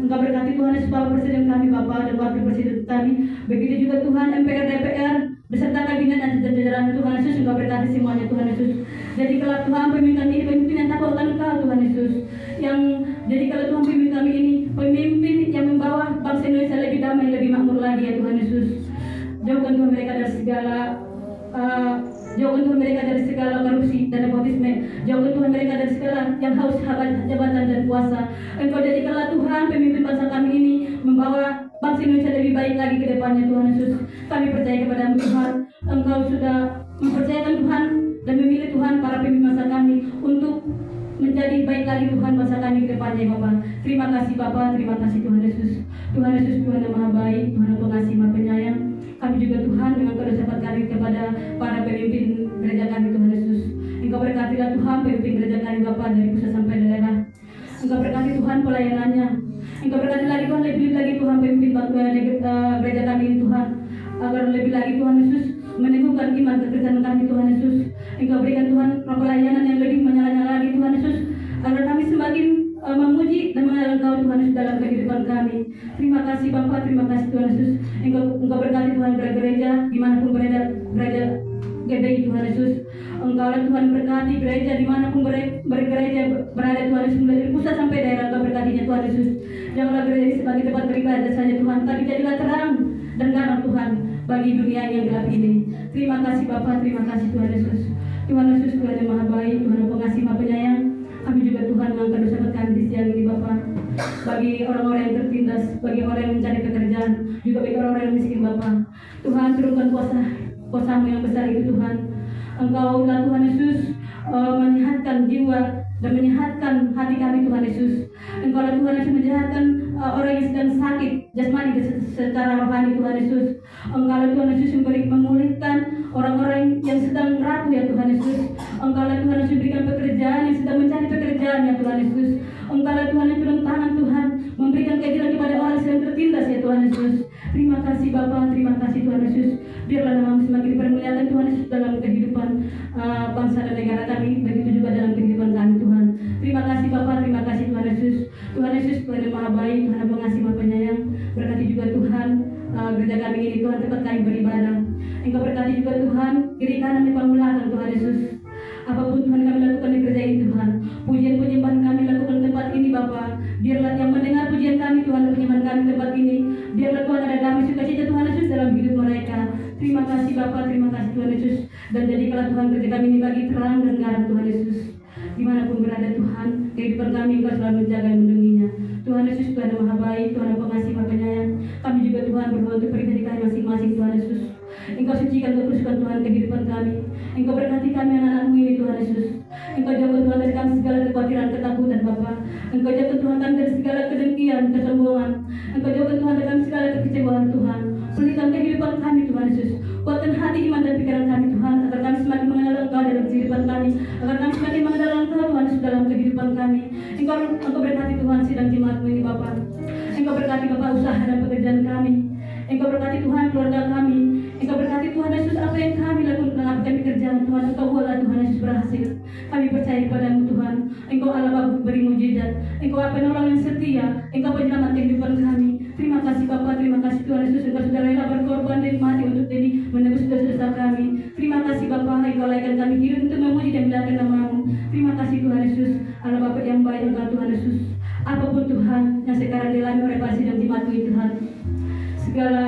Engkau berkati Tuhan Yesus para presiden kami Bapa dan wakil presiden kami. Begitu juga Tuhan MPR, DPR beserta kabinet dan jajaran Tuhan Yesus. Engkau berkati semuanya Tuhan Yesus. Jadi kalau Tuhan pemimpin ini pemimpin yang takut akan Engkau Tuhan Yesus. Yang jadi kalau Tuhan pemimpin kami ini pemimpin yang membawa bangsa Indonesia lebih damai, lebih makmur lagi ya Tuhan Yesus. Jauhkan Tuhan mereka dari segala jauhkan Tuhan mereka dari segala korupsi dan nepotisme. Jauhkan Tuhan mereka dari segala yang haus jabatan dan kuasa. Engkau jadikanlah Tuhan pemimpin bangsa kami ini membawa bangsa Indonesia lebih baik lagi ke depannya Tuhan Yesus. Kami percaya kepada-Mu Tuhan. Engkau sudah mempercayakan Tuhan dan memilih Tuhan para pemimpin bangsa kami untuk menjadi baik lagi Tuhan bangsa kami ke depannya Bapa. Terima kasih Bapa, terima kasih Tuhan Yesus. Tuhan Yesus Tuhan yang Maha Baik, Tuhan yang Pengasih Maha Penyayang. Kami juga Tuhan mengangkat dosa kami kepada para pemimpin gereja kami Tuhan Yesus. Engkau berkatilah Tuhan pemimpin gereja kami Bapa dari pusat sampai daerah. Engkau berkati Tuhan pelayanannya. Engkau berkati lagi Tuhan lebih lagi Tuhan pemimpin gereja kami ini Tuhan, agar lebih lagi Tuhan Yesus meneguhkan iman kami. Terima kasih Bapa, terima kasih Tuhan Yesus. Engkau berkati Tuhan gereja dimanapun berada, gereja GBI Tuhan Yesus. Engkau Tuhan berkati gereja dimanapun bergereja berada Tuhan Yesus, mulai dari pusat sampai daerah. Engkau berkatinya Tuhan Yesus. Janganlah gereja ini sebagai tempat beribadah saja Tuhan, tapi jadilah terang dan garam Tuhan bagi dunia yang gelap ini. Terima kasih Bapa, terima kasih Tuhan Yesus. Tuhan Yesus, Tuhan yang maha baik, Tuhan yang pengasih, maha penyayang. Kami juga Tuhan mengangkat dosa kami di siang ini Bapa. Bagi orang-orang yang tertindas, bagi orang yang mencari pekerjaan, juga bagi orang-orang yang miskin Bapa. Tuhan turunkan kuasa-Mu yang besar itu Tuhan. Engkaulah Tuhan Yesus menyehatkan jiwa dan menyehatkan hati kami Tuhan Yesus. Engkaulah Tuhan Yesus menyehatkan orang yang sedang sakit jasmani secara rohani Tuhan Yesus. Engkaulah Tuhan Yesus memulihkan orang-orang yang sedang rapuh ya Tuhan Yesus. Engkaulah Tuhan Yesus berikan pekerjaan yang sedang mencari pekerjaan ya Tuhan Yesus. Engkaulah Tuhan yang turun tangan Tuhan memberikan keadilan kepada orang yang sedang tertindas ya Tuhan Yesus. Terima kasih Bapa, terima kasih Tuhan Yesus. Biarlah nama-Mu semakin dipermuliakan Tuhan Yesus dalam kehidupan bangsa dan negara kami, begitu juga dalam kehidupan kami Tuhan. Terima kasih Bapa, terima kasih Tuhan Yesus. Tuhan Yesus Tuhan yang maha baik, Tuhan yang pengasih, maha penyayang. Berkati juga Tuhan gereja kami ini Tuhan, tempat kami beribadah. Engkau berkati juga Tuhan kiri kanan di pemulakan Tuhan Yesus. Apapun Tuhan kami lakukan di gereja ini Tuhan, pujian penyembahan kami lakukan di tempat ini Bapa. Biarlah yang mendengar pujian kami Tuhan dan penyembahan kami di tempat ini, biarlah Tuhan ada damai sukacita Tuhan Yesus dalam hidup mereka. Terima kasih Bapa, terima kasih Tuhan Yesus. Dan jadikanlah Tuhan gereja kami ini bagi terang dan garam Tuhan Yesus. Dimanapun berada Tuhan, kehidupan kami Engkau selalu menjaga dan melindunginya. Tuhan Yesus Tuhan yang maha baik, Tuhan yang pengasih, maha penyayang. Kami juga Tuhan berdoa untuk pribadi kami masing-masing Tuhan Yesus. Engkau sucikan, Engkau kuduskan Tuhan kehidupan kami. Engkau berkati kami anak-anak-Mu ini Tuhan Yesus. Engkau jaga Tuhan dari kami segala kekhawatiran, ketakutan Bapa. Engkau jaga Tuhan kami dari segala kedengkian, kesombongan. Engkau jaga Tuhan dari kami segala kekecewaan Tuhan. Pulihkan kehidupan kami Tuhan Yesus. Kuatkan hati, iman dan pikiran kami Tuhan, agar kami semakin mengenal Engkau dalam kehidupan kami, agar kami semakin mengenal Engkau Tuhan Yesus dalam kehidupan kami. Engkau berkati Tuhan sidang jemaat-Mu ini Bapa. Engkau berkati Bapa usaha dan pekerjaan kami. Engkau berkati Tuhan keluarga kami. Engkau berkati Tuhan Yesus apa yang kami lakukan, apa kami kerjaan Tuhan. Engkau buatlah Tuhan Yesus berhasil. Kami percaya kepada-Mu Tuhan. Engkau Allah Bapa beri mujizat. Engkau penolong yang setia. Engkau penyelamat kehidupan kami. Terima kasih Bapa, terima kasih Tuhan Yesus. Engkau sudah rela berkorban dan mati untuk ini menebus dosa-dosa kami. Terima kasih Bapa, Engkau layakan kami hidup untuk memuji dan memuliakan nama-Mu. Terima kasih Tuhan Yesus. Allah Bapa yang baik, Engkau Tuhan Yesus. Apapun Tuhan yang sekarang dialami oleh para sidang jemaat-Mu ini Tuhan, segala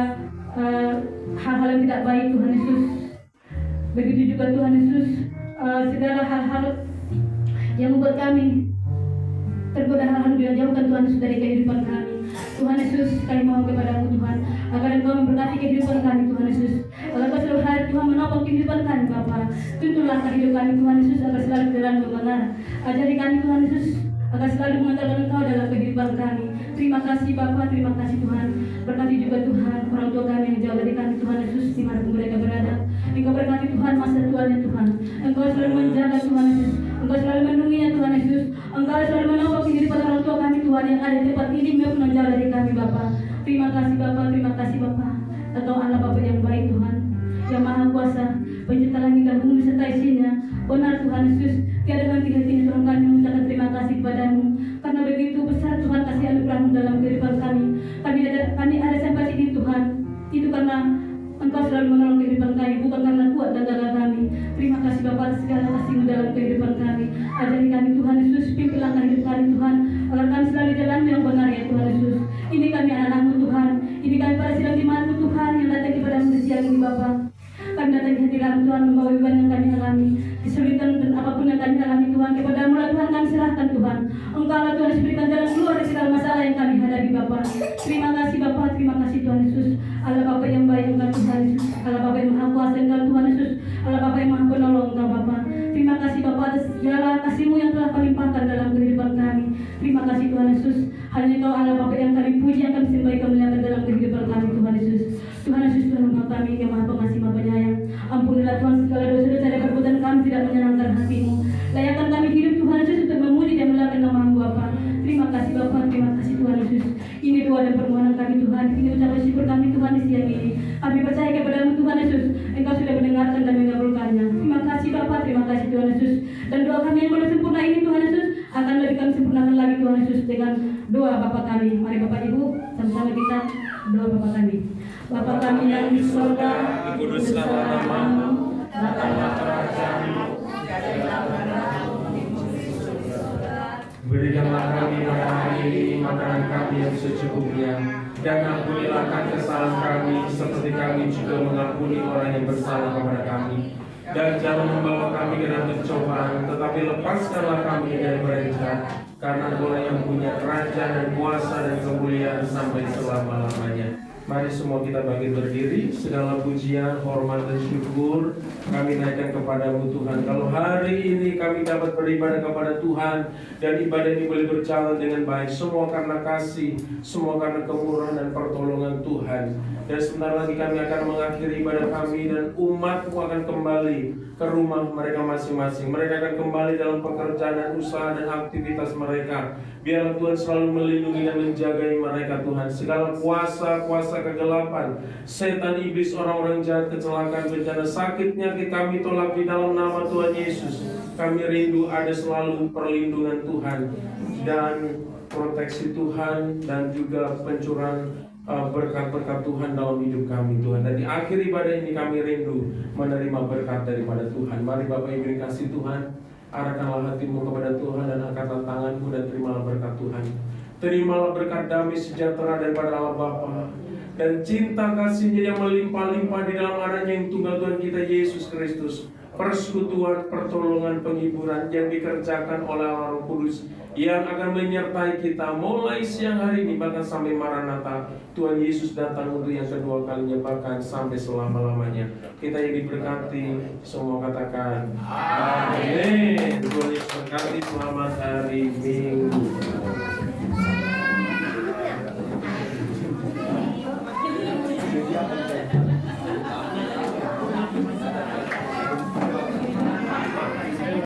hal-hal yang tidak baik Tuhan Yesus, begitu juga Tuhan Yesus, segala hal-hal yang membuat kami tergoda, hal-hal yang jauhkan Tuhan Yesus dari kehidupan kami. Tuhan Yesus, kami mohon kepada-Mu Tuhan, agar Engkau memberkati kehidupan kami Tuhan Yesus, agar Engkau selalu hadir Tuhan menopang kehidupan kami Bapa. Tuntunlah kehidupan kami Tuhan Yesus, agar selalu berjalan benar. Ajari kami Tuhan Yesus, agar selalu mengandalkan Engkau dalam kehidupan kami. Terima kasih Bapa, terima kasih Tuhan. Berkati juga Tuhan orang tua kami yang jauh dari kami Tuhan Yesus, dimanapun mereka berada. Engkau berkati Tuhan masa tuanya Tuhan. Engkau selalu menjaga Tuhan Yesus. Engkau selalu melindunginya Tuhan Yesus. Engkau selalu menopang kehidupan orang tua kami Tuhan yang ada di tempat ini maupun yang jauh dari kami Bapa. Terima kasih Bapa, terima kasih Bapa. Engkau Allah Bapa yang baik Tuhan, yang maha kuasa, pencipta langit dan bumi serta isinya. Benar Tuhan Yesus, tiada henti-hentinya Tuhan kami mengucapkan terima kasih kepada-Mu, karena begitu besar Tuhan kasih anugerah-Mu dalam kehidupan kami. Kami ada sampai sini Tuhan, itu karena Engkau selalu menolong kehidupan kami, bukan karena kuat dan gagah kami. Terima kasih Bapa atas segala kasih-Mu dalam kehidupan kami. Ajari kami Tuhan Yesus, pimpin langkah hidup kami Tuhan, agar kami selalu jalan yang benar ya Tuhan Yesus. Ini kami anak-anak-Mu Tuhan, ini kami para sidang jemaat-Mu Tuhan yang datang kepada-Mu di siang ini Bapa. Kami datang ke hadirat Tuhan, membawa beban yang kami alami, kesulitan dan apapun yang kami alami Tuhan, kepada-Mu lah Tuhan kami serahkan Tuhan. Engkau lah Tuhan berikan jalan keluar dari segala masalah yang kami hadapi Bapa. Terima kasih Bapa, terima kasih Tuhan Yesus. Allah Bapa yang baik Engkau Tuhan Yesus, Allah Bapa yang maha kuasa Engkau Tuhan Yesus, Allah Bapa yang maha penolong Engkau Bapa. Terima kasih Bapa atas segala kasih-Mu yang telah Kau limpahkan dalam kehidupan kami. Terima kasih Tuhan Yesus. Hanya Engkau Allah Bapa yang kami puji, yang kami sembah, kami muliakan dalam kehidupan kami Tuhan Yesus. Tuhan Yesus Tuhan kami yang maha pengasih, maha penyayang. Ampunilah Tuhan segala dosa-dosa dan perbuatan kami tidak menyenangkan hati-Mu. Layakan kami hidup Tuhan Yesus untuk memuji dan memuliakan nama-Mu Bapa. Terima kasih Bapa, terima kasih Tuhan Yesus. Ini doa dan permohonan kami Tuhan. Ini ucapan syukur kami Tuhan di siang ini. Kami percaya kepada-Mu Tuhan Yesus. Engkau sudah mendengarkan dan mengabulkannya. Terima kasih Bapa, terima kasih Tuhan Yesus. Dan doa kami yang belum sempurna ini Tuhan Yesus akan lebih kami sempurnakan lagi Tuhan Yesus dengan doa Bapa kami. Mari Bapak Ibu berdoa Bapak kami. Bapak kami yang di surga, dikuduskanlah namamu, datanglah kerajaanmu, berikanlah kami pada hari ini makanan kami yang secukupnya, dan ampunilah kesalahan kami seperti kami juga mengampuni orang yang bersalah kepada kami. Dan jangan membawa kami ke dalam pencobaan, tetapi lepaskanlah kami dari mereka, karena Engkau yang punya kerajaan dan kuasa dan kemuliaan sampai selama-lamanya. Mari semua kita bagi berdiri, segala pujian, hormat dan syukur kami naikkan kepadamu Tuhan. Kalau hari ini kami dapat beribadah kepada Tuhan dan ibadah ini boleh berjalan dengan baik, semua karena kasih, semua karena kemurahan dan pertolongan Tuhan. Dan sebentar lagi kami akan mengakhiri ibadah kami dan umatmu akan kembali ke rumah mereka masing-masing. Mereka akan kembali dalam pekerjaan dan usaha dan aktivitas mereka. Biarlah Tuhan selalu melindungi dan menjagai mereka Tuhan. Segala kuasa kegelapan, setan, iblis, orang-orang jahat, kecelakaan, bencana, sakit, penyakit kami tolak di dalam nama Tuhan Yesus. Kami rindu ada selalu perlindungan Tuhan dan proteksi Tuhan dan juga pencurahan berkat-berkat Tuhan dalam hidup kami Tuhan. Dan di akhir ibadah ini kami rindu menerima berkat daripada Tuhan. Mari Bapak Ibu yang kasih Tuhan, arahkanlah hatimu kepada Tuhan dan angkatlah tanganmu dan terimalah berkat Tuhan. Terimalah berkat damai sejahtera daripada Allah Bapa dan cinta kasih-Nya yang melimpah-limpah di dalam anaknya yang tunggal Tuhan kita Yesus Kristus. Persekutuan, pertolongan, penghiburan yang dikerjakan oleh Allah Roh Kudus yang akan menyertai kita mulai siang hari ini bahkan sampai Maranatha. Tuhan Yesus datang untuk yang kedua kalinya bahkan sampai selama-lamanya. Kita yang diberkati semua katakan amin. Tuhan Yesus berkati, selamat hari Minggu.